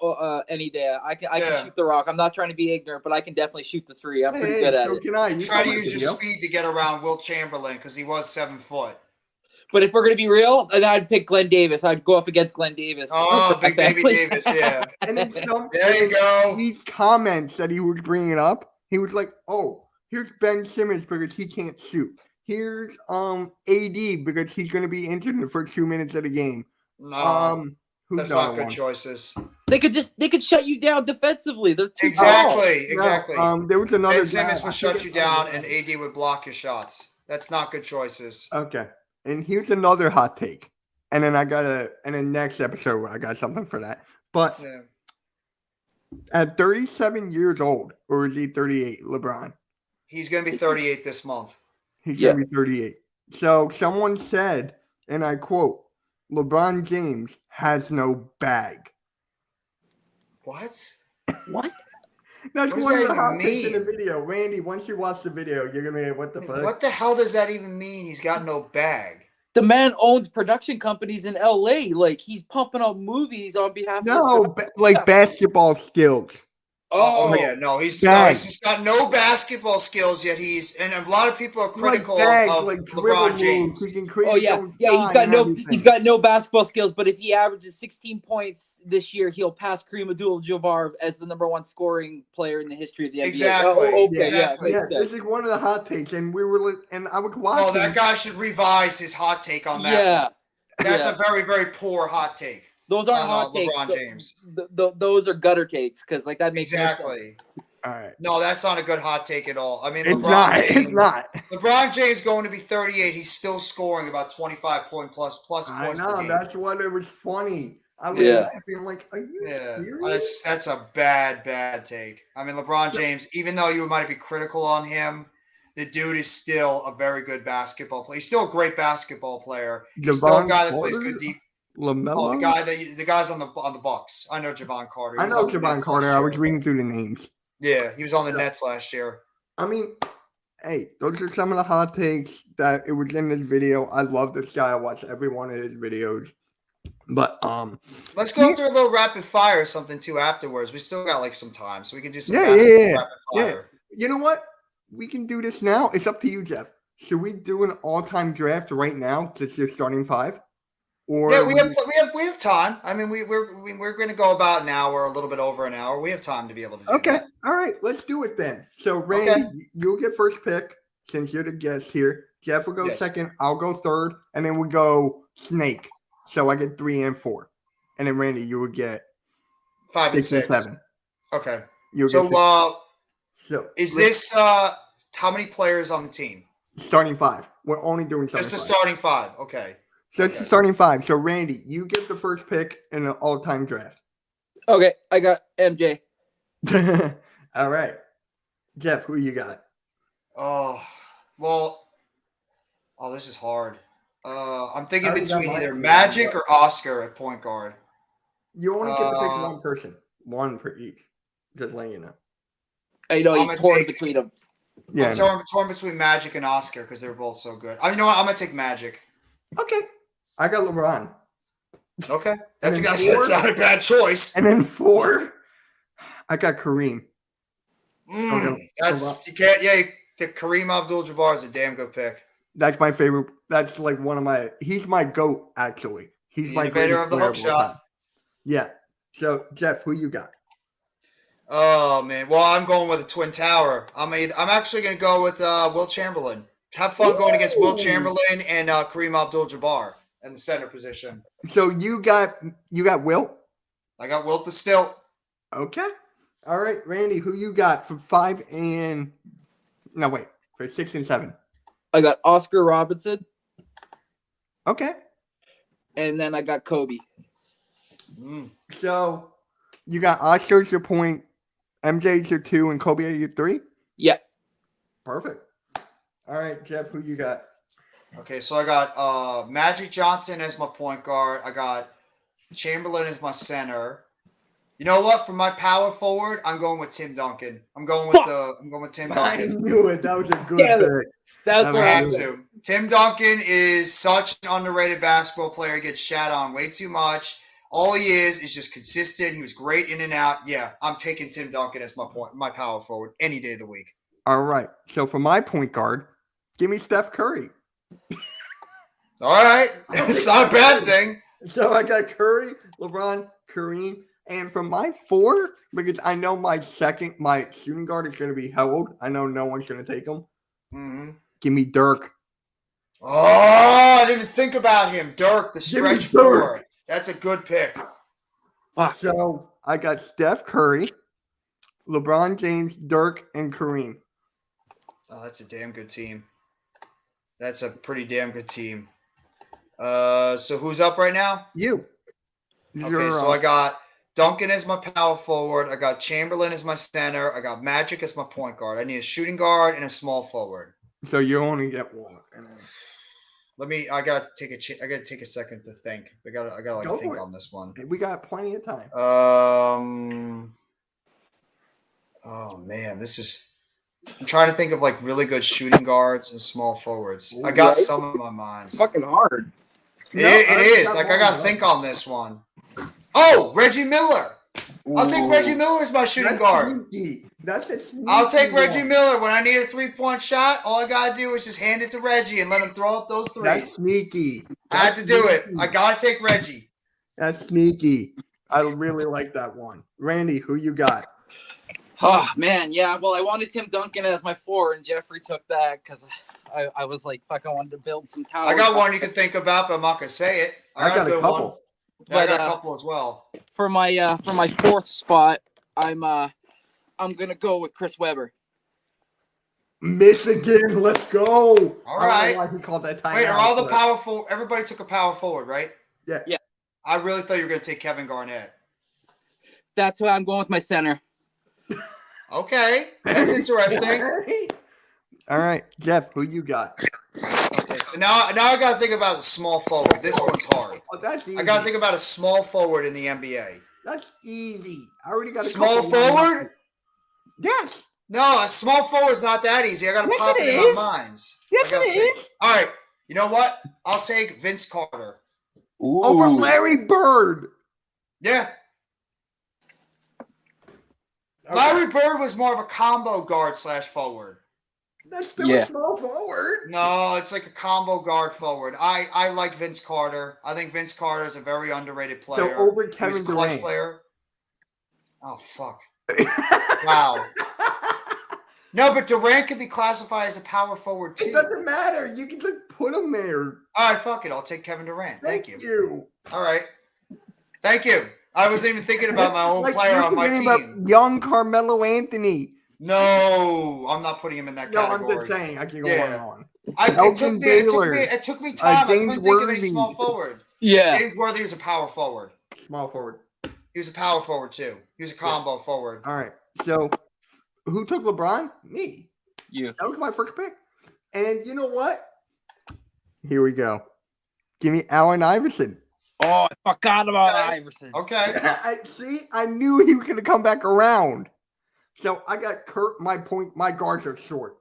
any day. I can shoot the rock. I'm not trying to be ignorant, but I can definitely shoot the three. I'm pretty good at it. Can I? You try to use your speed to get around Will Chamberlain because he was 7 foot. But if we're gonna be real, then I'd pick Glenn Davis. I'd go up against Glenn Davis. Oh, Big Baby Davis, yeah. And then there you go. These comments that he was bringing up, he was like, "Oh, here's Ben Simmons because he can't shoot. Here's AD because he's going to be injured in the first 2 minutes of the game." No, who's that's the not other good one? choices. They could shut you down defensively. They're too Exactly. No, there was another Ben Simmons guy. would shut you down, and AD would block your shots. That's not good choices. Okay. And here's another hot take. And then next episode I got something for that. But at 37 years old, or is he 38, LeBron? He's going to be 38 this month. He's going to be 38. So someone said, and I quote, LeBron James has no bag. What? What? That's What does one of that the hot even takes in the mean? video. Randy, once you watch the video, you're going to be what the fuck? What the hell does that even mean? He's got no bag. The man owns production companies in LA. Like he's pumping out movies on behalf of like basketball skills. Oh yeah, no, he's just got no basketball skills yet. And a lot of people are critical of LeBron James. He's got no basketball skills. But if he averages 16 points this year, he'll pass Kareem Abdul-Jabbar as the #1 scoring player in the history of the NBA. Exactly. Exactly. This is one of the hot takes, and I was watching. Oh, that guy should revise his hot take on that. Yeah, that's a very, very poor hot take. Those aren't hot takes. LeBron James. Those are gutter takes because that makes exactly. All right. No, that's not a good hot take at all. I mean, it's not. LeBron James going to be 38. He's still scoring about 25 plus points. I know. That's what it was funny. I was laughing like, are you serious? That's a bad take. I mean, LeBron James, even though you might be critical on him, the dude is still a very good basketball player. He's still a great basketball player. He's still a guy that plays good deep. LaMelo? Oh, the guys on the Bucks. I know Javon Carter. I know Javon Carter. I was reading through the names. Yeah, he was on the Nets last year. I mean, hey, those are some of the hot takes that it was in this video. I love this guy. I watch every one of his videos. But let's go through a little rapid fire or something too afterwards. We still got like some time, so we can do some rapid fire. You know what? We can do this now. It's up to you, Jeff. Should we do an all-time draft right now? Just your starting five? Or we have time. I mean, we're going to go about an hour, a little bit over an hour. We have time to be able to do that. All right, let's do it then. So, Randy, you'll get first pick since you're the guest here. Jeff will go second. I'll go third, and then we go snake. So I get 3 and 4, and then Randy, you would get 5 and 6. 7. Okay. So is this how many players on the team? Starting 5. We're only doing starting 5. Just the starting 5. Okay. So it's the starting 5. So, Randy, you get the first pick in an all-time draft. Okay, I got MJ. All right. Jeff, who you got? This is hard. I'm thinking between either Magic or Oscar at point guard. You only get to pick one person. One for each. Just letting you know. I know he's torn between them. Yeah, I'm torn between Magic and Oscar because they're both so good. You know what? I'm going to take Magic. Okay. I got LeBron. Okay. That's not a bad choice. And then 4, I got Kareem. The Kareem Abdul-Jabbar is a damn good pick. That's my favorite. That's like he's my GOAT, actually. He's my innovator of the hook shot. Yeah. So, Jeff, who you got? Oh, man. Well, I'm going with a Twin Tower. I'm actually going to go with Will Chamberlain. Have fun going against Will Chamberlain and Kareem Abdul-Jabbar in the center position. So you got Wilt? I got Wilt the Stilt. Okay. All right, Randy, who you got for 6 and 7? I got Oscar Robinson, Okay. and then I got Kobe. So you got Oscar's your point, MJ's your 2, and Kobe are your 3? Yeah. Perfect. All right, Jeff, who you got? Okay, so I got Magic Johnson as my point guard. I got Chamberlain as my center. You know what? For my power forward, I'm going with Tim Duncan. I'm going with Tim I Duncan. knew it. That was a good Yeah, pick. That's I what I I have was. to. Tim Duncan is such an underrated basketball player. He gets shat on way too much. All he is just consistent. He was great in and out. Yeah, I'm taking Tim Duncan as my power forward any day of the week. All right. So for my point guard, give me Steph Curry. All right, it's not a bad thing. So I got Curry, LeBron, Kareem. And for my 4, because I know my shooting guard is going to be held. I know no one's going to take him. Mm-hmm. Give me Dirk. Oh, I didn't even think about him. Dirk, the Give me stretch four. Dirk. That's a good pick. Fuck. So I got Steph Curry, LeBron James, Dirk, and Kareem. Oh, that's a damn good team. That's a pretty damn good team. So who's up right now? You. Okay, so I got Duncan as my power forward. I got Chamberlain as my center. I got Magic as my point guard. I need a shooting guard and a small forward. So you only get 1. I gotta take a second to think. I gotta Go think for it. on this one. We got plenty of time. Oh man, I'm trying to think of like really good shooting guards and small forwards. I got Right? some in my mind. Fucking hard. It is. Like I gotta think on this one. Oh, Reggie Miller. I'll take Reggie Miller as my shooting guard. Sneaky. That's a sneaky I'll take Reggie one. Miller. When I need a 3-point shot, all I gotta do is just hand it to Reggie and let him throw up those That's threes. sneaky. I had to do it. sneaky. I gotta take Reggie. That's sneaky. I really like that one. Randy, who you got? Oh man, yeah. Well, I wanted Tim Duncan as my 4, and Jeffrey took that because I was like, fuck, I wanted to build some towers. I got one you can think about, but I'm not gonna say it. I got a good couple. one. Yeah, I But, got a couple as well. For my 4th spot. I'm gonna go with Chris Webber. Michigan, let's go. All I don't know right. why he called that timeout. Wait, are all the but- powerful? Everybody took a power forward, right? Yeah. Yeah. I really thought you were gonna take Kevin Garnett. That's why I'm going with my center. Okay, that's interesting. All right, Jeff, who you got? Okay, so now I gotta think about a small forward. This one's hard. Oh, that's easy. I gotta think about a small forward in the NBA. That's easy. I already got a Small couple forward? lined up. Yes. No, a small forward's not that easy. I gotta Yes, pop it it in is. my minds. Yes, I gotta it think. is. All right, you know what? I'll take Vince Carter. Over Larry Bird. Yeah, Okay. Larry Bird was more of a combo guard / forward. That's still Yeah. a small forward. No, it's like a combo guard forward. I like Vince Carter. I think Vince Carter is a very underrated player. So over He was Kevin a clutch Durant. player. Oh fuck! Wow. No, but Durant could be classified as a power forward It too. doesn't matter. You can just put him there. All right, fuck it. I'll take Kevin Durant. Thank you. you. All right. Thank you. I wasn't even thinking about my own Like, player you're on my forgetting team. about young Carmelo Anthony. No, I'm not putting him in that No, category. I'm just saying. I can go Yeah. on. It Elgin Baylor. took me time. I James couldn't think of any Worthy. small forward. Yeah. James Worthy was a power forward. Small forward. He was a power forward too. He was a combo forward. All right. So, who took LeBron? Me. You. That was my first pick. And you know what? Here we go. Give me Allen Iverson. Oh, I forgot about Okay. Iverson. Okay. I knew he was going to come back around. So I got Kurt. My guards are short.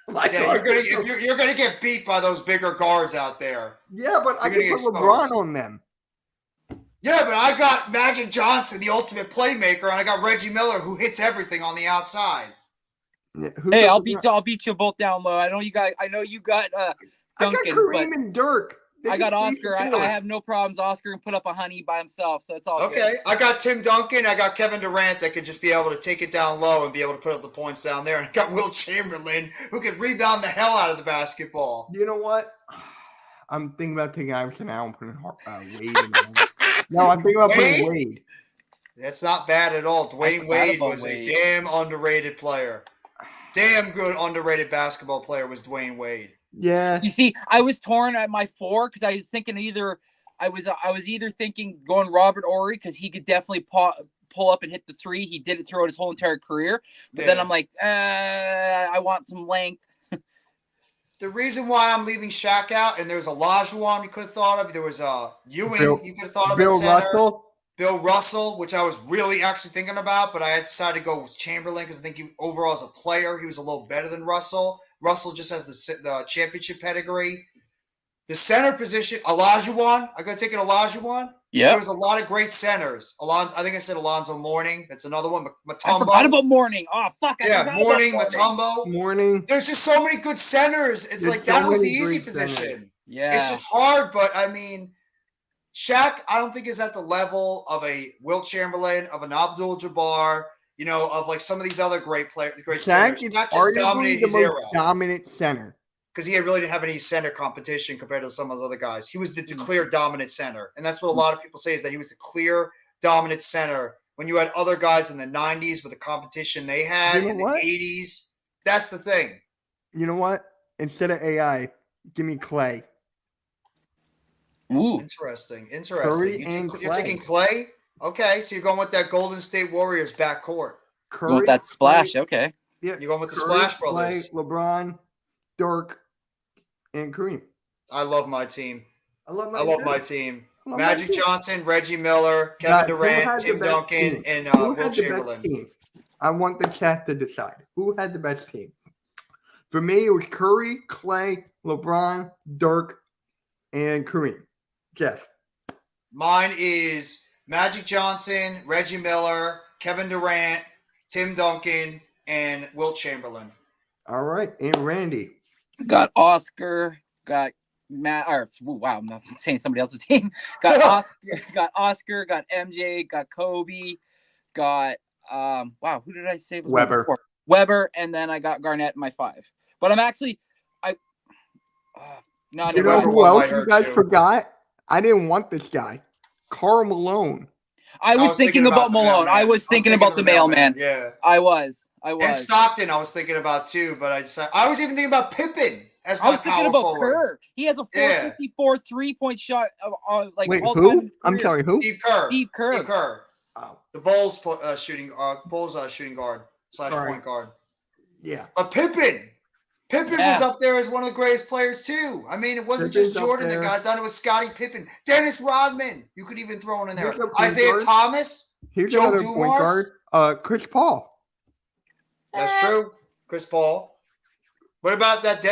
My Yeah, guards are short. you're gonna get beat by those bigger guards out there. Yeah, but I you're can gonna put get LeBron exposed. on them. Yeah, but I got Magic Johnson, the ultimate playmaker, and I got Reggie Miller, who hits everything on the outside. Yeah, who Hey, took I'll LeBron? beat you both down low. I know you got I got Duncan, Kareem but and Dirk. They I got can squeeze Oscar. the I floor. have no problems. Oscar can put up a honey by himself, so it's all Okay, good. I got Tim Duncan. I got Kevin Durant that could just be able to take it down low and be able to put up the points down there. And I got Will Chamberlain, who could rebound the hell out of the basketball. You know what? I'm thinking about taking Iverson out and putting Wade in there. No, I'm thinking about putting Wade. That's not bad at all. Dwayne forgot Wade about was Wade. a damn underrated player. Damn good underrated basketball player was Dwayne Wade. Yeah. You see, I was torn at my 4 because I was thinking I was either thinking going Robert Ory because he could definitely pull up and hit the 3. He did it throughout his whole entire career. But then I'm like, I want some length. The reason why I'm leaving Shaq out, and there's a Olajuwon you could have thought of. There was Ewing you could have thought of. Bill center. Russell. Bill Russell, which I was really actually thinking about, but I decided to go with Chamberlain because I think overall as a player, he was a little better than Russell. Russell just has the championship pedigree. The center position, Olajuwon. I got to take an Olajuwon. Yeah. There was a lot of great centers. I think I said Alonzo Mourning. That's another one. Mutombo. I forgot about Mourning. Oh, fuck. Mourning, Mutombo. Mourning. There's just so many good centers. It's like that was the easy position. Centers. Yeah. It's just hard, but I mean, Shaq, I don't think is at the level of a Wilt Chamberlain, of an Abdul-Jabbar, of like some of these other great players, Shaq centers. is Shaq just arguably dominated the his era most dominant center. because he really didn't have any center competition compared to some of the other guys. He was the clear dominant center, and that's what a lot of people say is that he was the clear dominant center when you had other guys in the 90s with the competition they had in the 80s. That's the thing. You know what? Instead of AI, give me Clay. Ooh. Interesting. Curry You're and taking Clay? Okay, so you're going with that Golden State Warriors backcourt. Curry, With that splash. Clay, Okay. yeah, You're going with the Curry, Splash Brothers. Clay, LeBron, Dirk, and Kareem. I love my team. I love my team. I love Magic my team. Johnson, Reggie Miller, Kevin Durant, Tim Duncan, and Wilt Chamberlain. I want the chat to decide who had the best team. For me, it was Curry, Clay, LeBron, Dirk, and Kareem. Jeff. Mine is Magic Johnson, Reggie Miller, Kevin Durant, Tim Duncan, and Wilt Chamberlain. All right. And Randy. Got Oscar. Got Matt. Or wow, I'm not saying somebody else's team. Got Oscar. Got MJ. Got Kobe. Got wow. Who did I say? Weber. Weber, and then I got Garnett in my 5. But I'm actually not. You know who else you guys forgot? I didn't want this guy, Karl Malone. I was thinking about Malone. I was thinking about the mailman. Yeah. I was. And Stockton, I was thinking about too, but I decided I was even thinking about Pippen as my I was thinking about forward. Kerr. He has a 454 3-point shot. Wait, who? I'm sorry, who? Steve Kerr. Steve Kerr. Oh. The Bulls shooting guard / point guard. Yeah. But Pippen was up there as one of the greatest players too. I mean, it wasn't Pippen's just Jordan that got it done. It was Scottie Pippen, Dennis Rodman. You could even throw in there. Isaiah Thomas. Here's Joe another Dumars. point guard. Chris Paul. That's true. Chris Paul. What about that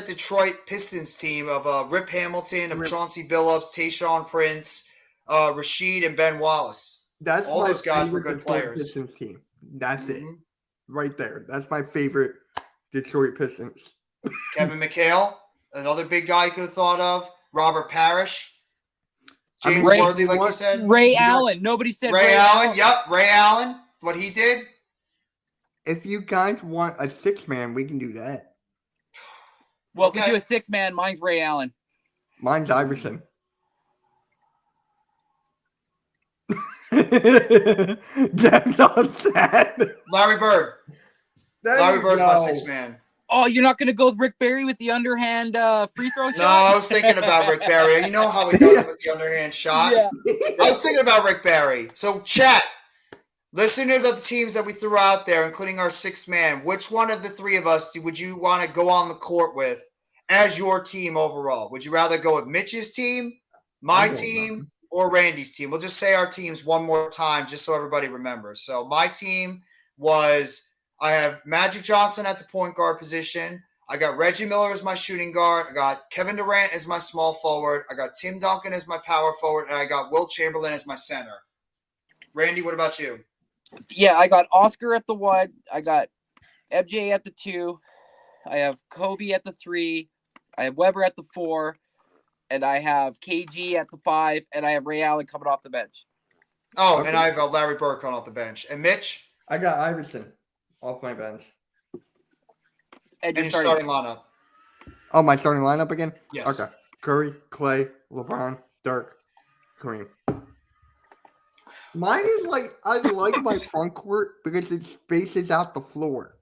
Detroit Pistons team of Rip Hamilton, of Chauncey Billups, Tayshaun Prince, Rasheed, and Ben Wallace? That's all my those guys were favorite good Detroit players. Pistons team. That's it. Right there. That's my favorite Detroit Pistons. Kevin McHale, another big guy you could have thought of. Robert Parrish. James Worthy, like you said. Ray Allen. Nobody said Ray Allen. Yep, Ray Allen. What he did. If you guys want a 6-man, we can do that. Well, if we do a 6-man, mine's Ray Allen. Mine's Iverson. That's all sad. Larry Bird. Larry Bird's my 6-man. Oh, you're not going to go with Rick Barry with the underhand free throw shot? No, I was thinking about Rick Barry. You know how he does it with the underhand shot? Yeah. I was thinking about Rick Barry. So, chat, listen to the teams that we threw out there, including our 6th man. Which one of the 3 of us would you want to go on the court with as your team overall? Would you rather go with Mitch's team, my team, or Randy's team? We'll just say our teams one more time just so everybody remembers. So, my team was... I have Magic Johnson at the point guard position. I got Reggie Miller as my shooting guard. I got Kevin Durant as my small forward. I got Tim Duncan as my power forward. And I got Wilt Chamberlain as my center. Randy, what about you? Yeah, I got Oscar at the 1. I got MJ at the 2. I have Kobe at the 3. I have Weber at the 4. And I have KG at the 5. And I have Ray Allen coming off the bench. Oh, and I have Larry Bird coming off the bench. And Mitch? I got Iverson. Off my bench. And your starting lineup. Oh, my starting lineup again? Yes. Okay. Curry, Clay, LeBron, Dirk, Kareem. Mine is like, I like my front court because it spaces out the floor.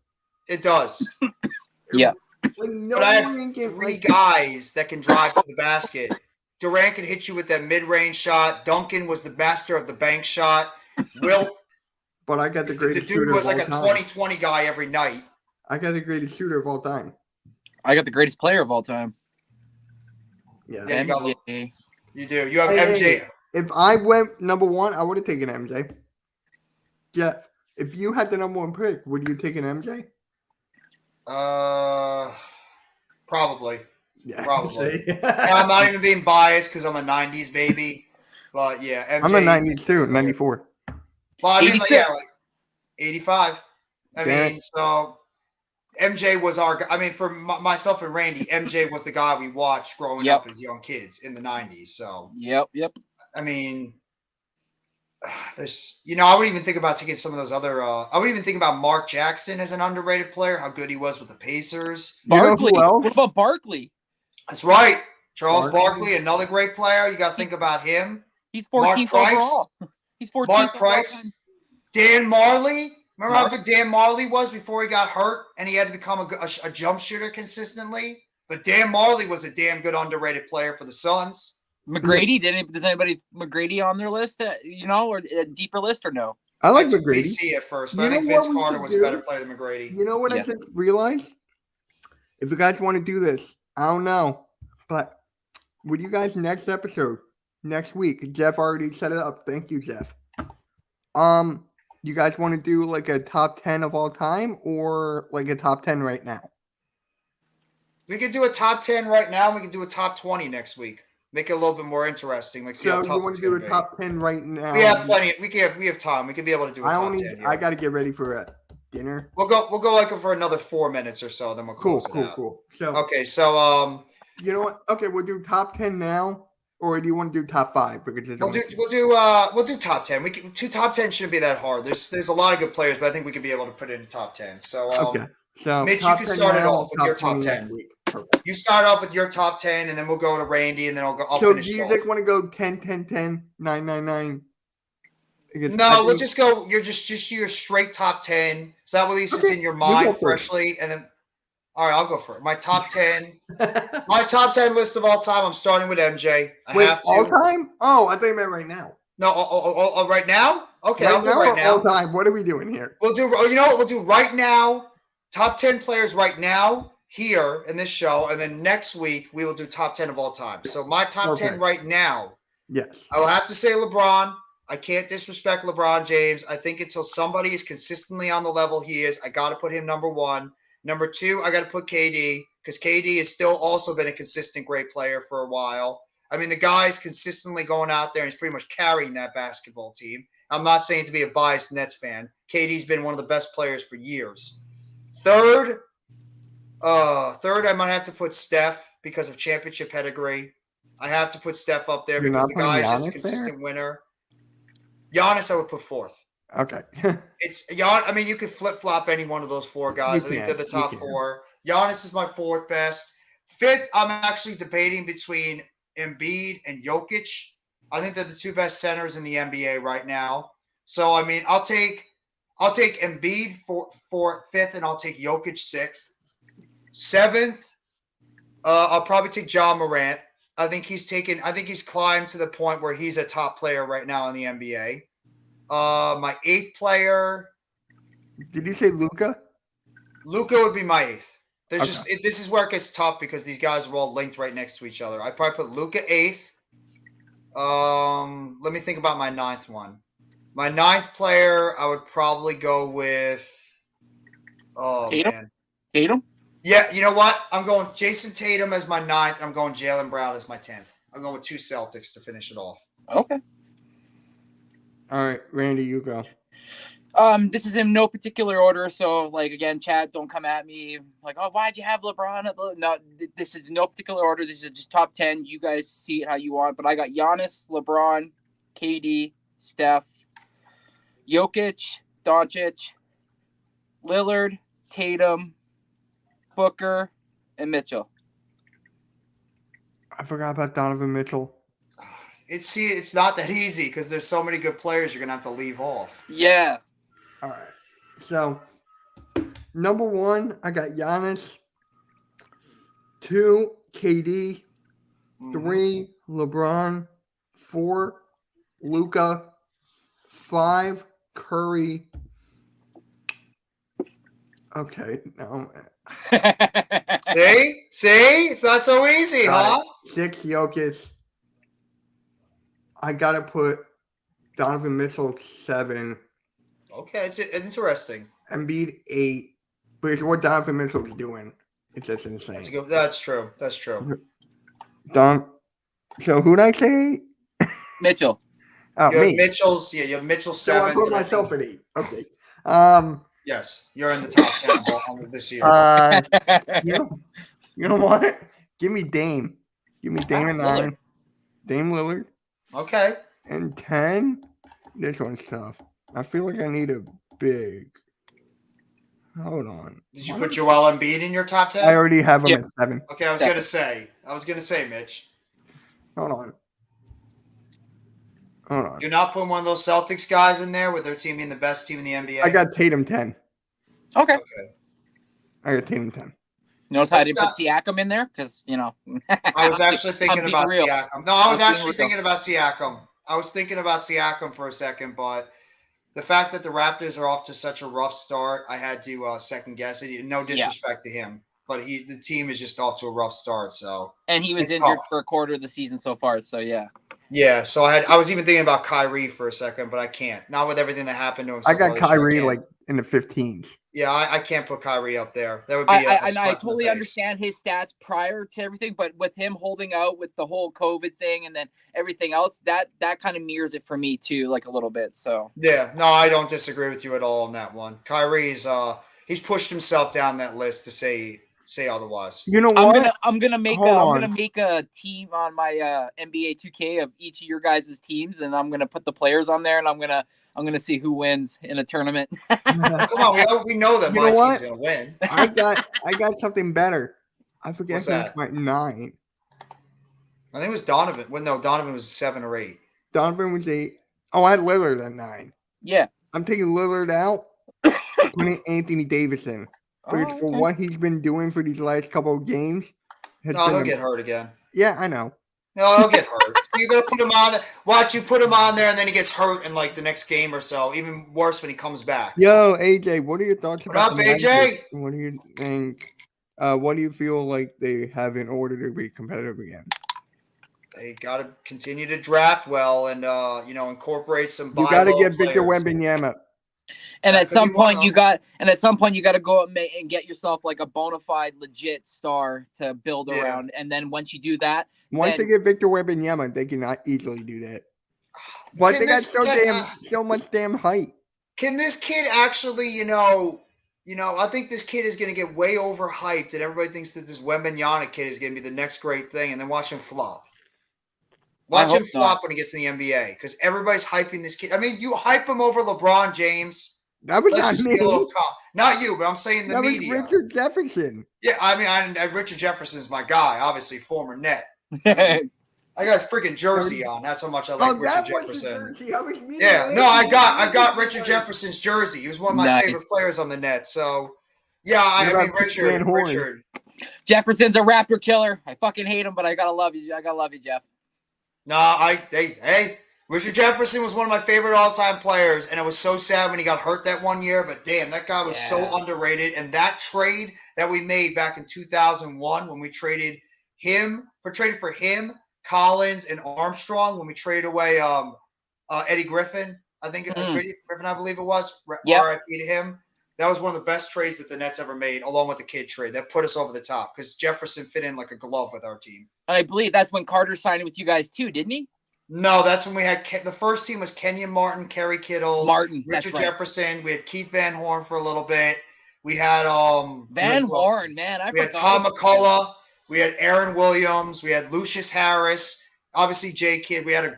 It does. Yeah. Like no But I have one can three like. guys that can drive to the basket. Durant can hit you with that mid-range shot. Duncan was the master of the bank shot. Wilt, But I got the the greatest dude shooter was of like all a time. 20-20 guy every night. I got the greatest shooter of all time. I got the greatest player of all time. Yeah. Yeah, you got MJ. You do. You have Hey, MJ. hey, if I went number one, I would have taken MJ. Jeff, if you had the number one pick, would you take an MJ? Probably. Yeah. Probably. See? And I'm not even being biased because I'm a 90s baby. But yeah, MJ. I'm a 90s too, 94. Well, I mean, like, 86. yeah, like 85. I Damn. mean, so MJ was I mean, for myself and Randy, MJ was the guy we watched growing Yep. up as young kids in the 90s. So, Yep. I mean, there's, I wouldn't even think about taking some of those other, I wouldn't even think about Mark Jackson as an underrated player, how good he was with the Pacers. You know Barkley. who else? What about Barkley? That's right. Charles Barkley. Barkley, another great player. You got to think about him. He's Mark 14th Price. overall. He's 14th Mark overall. Price. Dan Marley. Remember how Mark- good Dan Marley was before he got hurt and he had to become a jump shooter consistently? But Dan Marley was a damn good underrated player for the Suns. McGrady. Does anybody McGrady on their list? Or a deeper list or no? I like took McGrady. BC at first, but You I think know what Vince we Carter should was a do? better player than McGrady. You know what I Yeah. just realized? If you guys want to do this, I don't know. But with you guys next episode, next week, Jeff already set it up. Thank you, Jeff. You guys want to do like a top 10 of all time or like a top 10 right now? We could do a top 10 right now. And we could do a top 20 next week. Make it a little bit more interesting. Like, see how So tough you want it's to do going a to be. top 10 right now? We have plenty. We have time. We could be able to do a top 10. Yeah. I got to get ready for a dinner. We'll go like for another 4 minutes or so. Then we'll close it out. Cool. So Okay, so you know what? Okay, we'll do top 10 now, or do you want to do top 5? Because it's we'll do top 10. We can, top 10 shouldn't be that hard. There's a lot of good players, but I think we could be able to put it in top 10. So okay. So Mitch, you top can 10 start it now, off with your top 20 next 10. week. Perfect. you start off with your top 10, and then we'll go to Randy, and then I'll So finish do it you off. just want to go 10, 10, 10, 9, 9, 9? Because No, I we'll think- just go. You're just your straight top 10. So that at least it's Okay, in your you mind go first. freshly, and then. All right, I'll go for it. My top 10. My top 10 list of all time. I'm starting with MJ. I Wait, have to. all time? Oh, I thought you meant right now. No, right now? Okay, I'll now go right or now. all time? What are we doing here? We'll do. You know what? We'll do right now. Top 10 players right now here in this show, and then next week we will do top 10 of all time. So my top 10 Okay. right now. Yes. I will have to say LeBron. I can't disrespect LeBron James. I think until somebody is consistently on the level he is, I got to put him number 1. Number 2, I got to put KD because KD has still also been a consistent great player for a while. I mean, the guy's consistently going out there and he's pretty much carrying that basketball team. I'm not saying to be a biased Nets fan. KD's been one of the best players for years. Third, I might have to put Steph because of championship pedigree. I have to put Steph up there You're because not the guy is putting just a Giannis consistent winner. Giannis, I would put 4th. Okay. It's Gian. I mean, you could flip flop any one of those 4 guys. You I think can, they're the you top can. 4. Giannis is my 4th best. 5th, I'm actually debating between Embiid and Jokic. I think they're the 2 best centers in the NBA right now. So I mean, I'll take Embiid for 5th, and I'll take Jokic 6th. 7th, I'll probably take John Morant. I think he's climbed to the point where he's a top player right now in the NBA. My 8th player, Did you say Luca? Luka would be my 8th. Okay. This is where it gets tough because these guys are all linked right next to each other. I'd probably put Luka 8th. Let me think about my 9th one. My 9th player, I would probably go with. Oh Tatum? man. Tatum? Yeah, you know what? I'm going Jason Tatum as my 9th. I'm going Jaylen Brown as my 10th. I'm going with 2 Celtics to finish it off. Okay. All right, Randy, you go. This is in no particular order, so like again, Chad, don't come at me like, oh, why'd you have LeBron? No, this is in no particular order. This is just top 10. You guys see it how you want, but I got Giannis, LeBron, KD, Steph, Jokic, Doncic, Lillard, Tatum, Booker, and Mitchell. I forgot about Donovan Mitchell. It's not that easy because there's so many good players you're gonna have to leave off. Yeah. All right. So, number 1, I got Giannis. 2, KD. Mhm. 3, LeBron. 4, Luca. 5, Curry. Okay, no. See, it's not so easy, huh? 6, Jokic. I gotta put Donovan Mitchell 7, Okay, it's interesting. Embiid 8. But it's what Donovan Mitchell's doing. It's just insane. That's true. That's true. So who'd I say? Mitchell. Oh, You have me. Mitchell's. Yeah, you have Mitchell So I 7th. put and I myself think- at 8. Okay. Yes, you're in the top 10 this year. You know what? Give me Dame. Give me Dame at Lillard. 9. Dame Lillard. Okay. And 10. This one's tough. I feel like I need a big. Hold on. Did you put Joel Embiid in your top 10? I already have him Yeah. at 7. Okay, I was gonna say, Mitch. Hold on. Hold on. You're not putting one of those Celtics guys in there with their team being the best team in the NBA. I got Tatum 10. Okay. Okay. I got Tatum 10. Notice how I That's didn't put Siakam in there because I was actually thinking being about real. Siakam. No, I was I'm being actually real. thinking about Siakam. I was thinking about Siakam for a second, but the fact that the Raptors are off to such a rough start, I had to second guess it. No disrespect to him, but the team is just off to a rough start. So And he was It's injured tough. for a quarter of the season so far. So yeah. yeah, so I was even thinking about Kyrie for a second, but I can't. Not with everything that happened to him. I so got far this year, I Kyrie can't. like in the 15s. Yeah, I can't put Kyrie up there. That would be I slap in the totally face. understand his stats prior to everything, but with him holding out with the whole COVID thing and then everything else, that kind of mirrors it for me too, like a little bit. So Yeah, no, I don't disagree with you at all on that one. Kyrie's he's pushed himself down that list to say otherwise. You know what? I'm gonna make a team on my NBA 2K of each of your guys' teams, and I'm gonna put the players on there, and I'm gonna see who wins in a tournament. Come on, we know that You my know what? team's gonna win. I got something better. I forget What's who's that? my 9. I think it was Donovan. Well, no, Donovan was 7 or 8. Donovan was 8. Oh, I had Lillard at 9. Yeah. I'm taking Lillard out, putting Anthony Davis in. Because for what he's been doing for these last couple of games, No, he'll get hurt again. Yeah, I know. No, he'll get hurt. So you're gonna put him on there. Watch you put him on there, and then he gets hurt in like the next game or so. Even worse when he comes back. Yo, AJ, what are your thoughts What about up, the AJ? Magic? What do you think? What do you feel like they have in order to be competitive again? They got to continue to draft well and incorporate some. You got to buy-low get Victor players. Wembanyama. And That at could some be one point, you got to go out and get yourself like a bona fide, legit star to build Yeah. around. And then once you do that, Once then- they get Victor Wembanyama, they cannot easily do that. But Can they got this so much damn height. Can this kid actually, I think this kid is going to get way overhyped, and everybody thinks that this Wembanyama kid is going to be the next great thing, and then watch him flop. Watch him hope flop not. when he gets in the NBA, because everybody's hyping this kid. I mean, you hype him over LeBron James. That was Let's not just me. be a little calm. Not you, but I'm saying the That was media. Richard Jefferson. Yeah, I mean, Richard Jefferson's my guy, obviously former net. yeah, I got his freaking jersey on. That's how much I like Oh, Richard that was the Jefferson. jersey. I was meaning Yeah, no, I got Richard Jefferson. Jefferson's jersey. He was one of my Nice. favorite players on the net. So, yeah, What I mean, about Chris Van Horn? Richard. Jefferson's a Raptor killer. I fucking hate him, but I gotta love you. I gotta love you, Jeff. No, hey, Richard Jefferson was one of my favorite all-time players, and it was so sad when he got hurt that one year. But damn, that guy was so Yeah. underrated. And that trade that we made back in 2001, when we traded for him, Collins, and Armstrong, when we traded away Eddie Griffin, Eddie Griffin, I believe it was. Yep. RIP to him. That was one of the best trades that the Nets ever made, along with the kid trade. That put us over the top because Jefferson fit in like a glove with our team. And I believe that's when Carter signed with you guys too, didn't he? No, that's when we had the first team was Kenyon Martin, Kerry Kittle, That's Richard right. Jefferson. We had Keith Van Horn for a little bit. We had Van Horn, man. We had Tom McCullough. We had Aaron Williams. We had Lucius Harris. Obviously, J Kidd. We had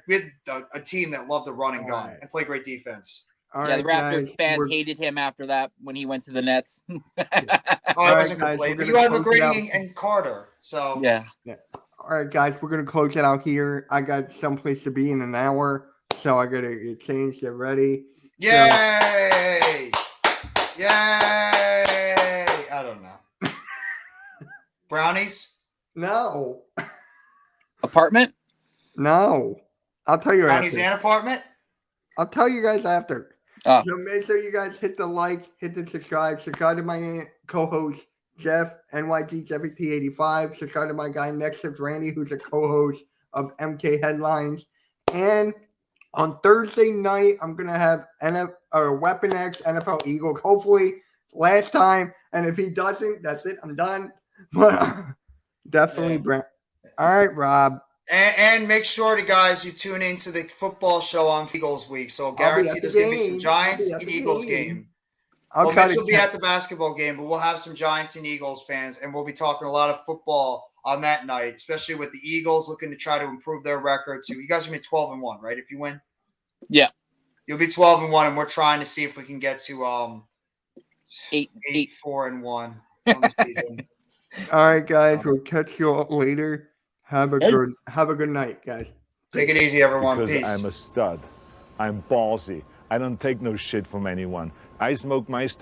a team that loved to run and gun and play great defense. All Yeah, right, the Raptors guys, fans we're- hated him after that when he went to the Nets. I right, wasn't guys, complaining. we're But you gonna had close it out. McGrady and Carter. So yeah. All right, guys, we're gonna close it out here. I got someplace to be in an hour, so I gotta get changed, get ready. Yay! Yay! I don't know. Brownies? No. Apartment? No. I'll tell you County after. Zan apartment? I'll tell you guys after. Oh. So make sure you guys hit the like, hit the subscribe to my co-host Jeff, NYG Jeffy T85. Subscribe to my guy next to Randy, who's a co-host of MK Headlines. And on Thursday night, I'm gonna have Weapon X NFL Eagles. Hopefully, last time. And if he doesn't, that's it. I'm done. But definitely, Yeah. Brent. All right, Rob. And make sure to guys, you tune into the football show on Eagles Week. So I'll be guarantee at the there's going to be some game. Giants I'll be at and the Eagles game. game. I'll Well, try Mitch to will be at the basketball game, but we'll have some Giants and Eagles fans, and we'll be talking a lot of football on that night, especially with the Eagles looking to try to improve their record. So you guys are going to be 12-1, right? If you win, Yeah. you'll be 12-1, and we're trying to see if we can get to 8-4 8-4-1 on the season. All right, guys. We'll catch you all later. Have a good night, guys. Take it easy, everyone. Because Peace. I'm a stud. I'm ballsy. I don't take no shit from anyone. I smoke my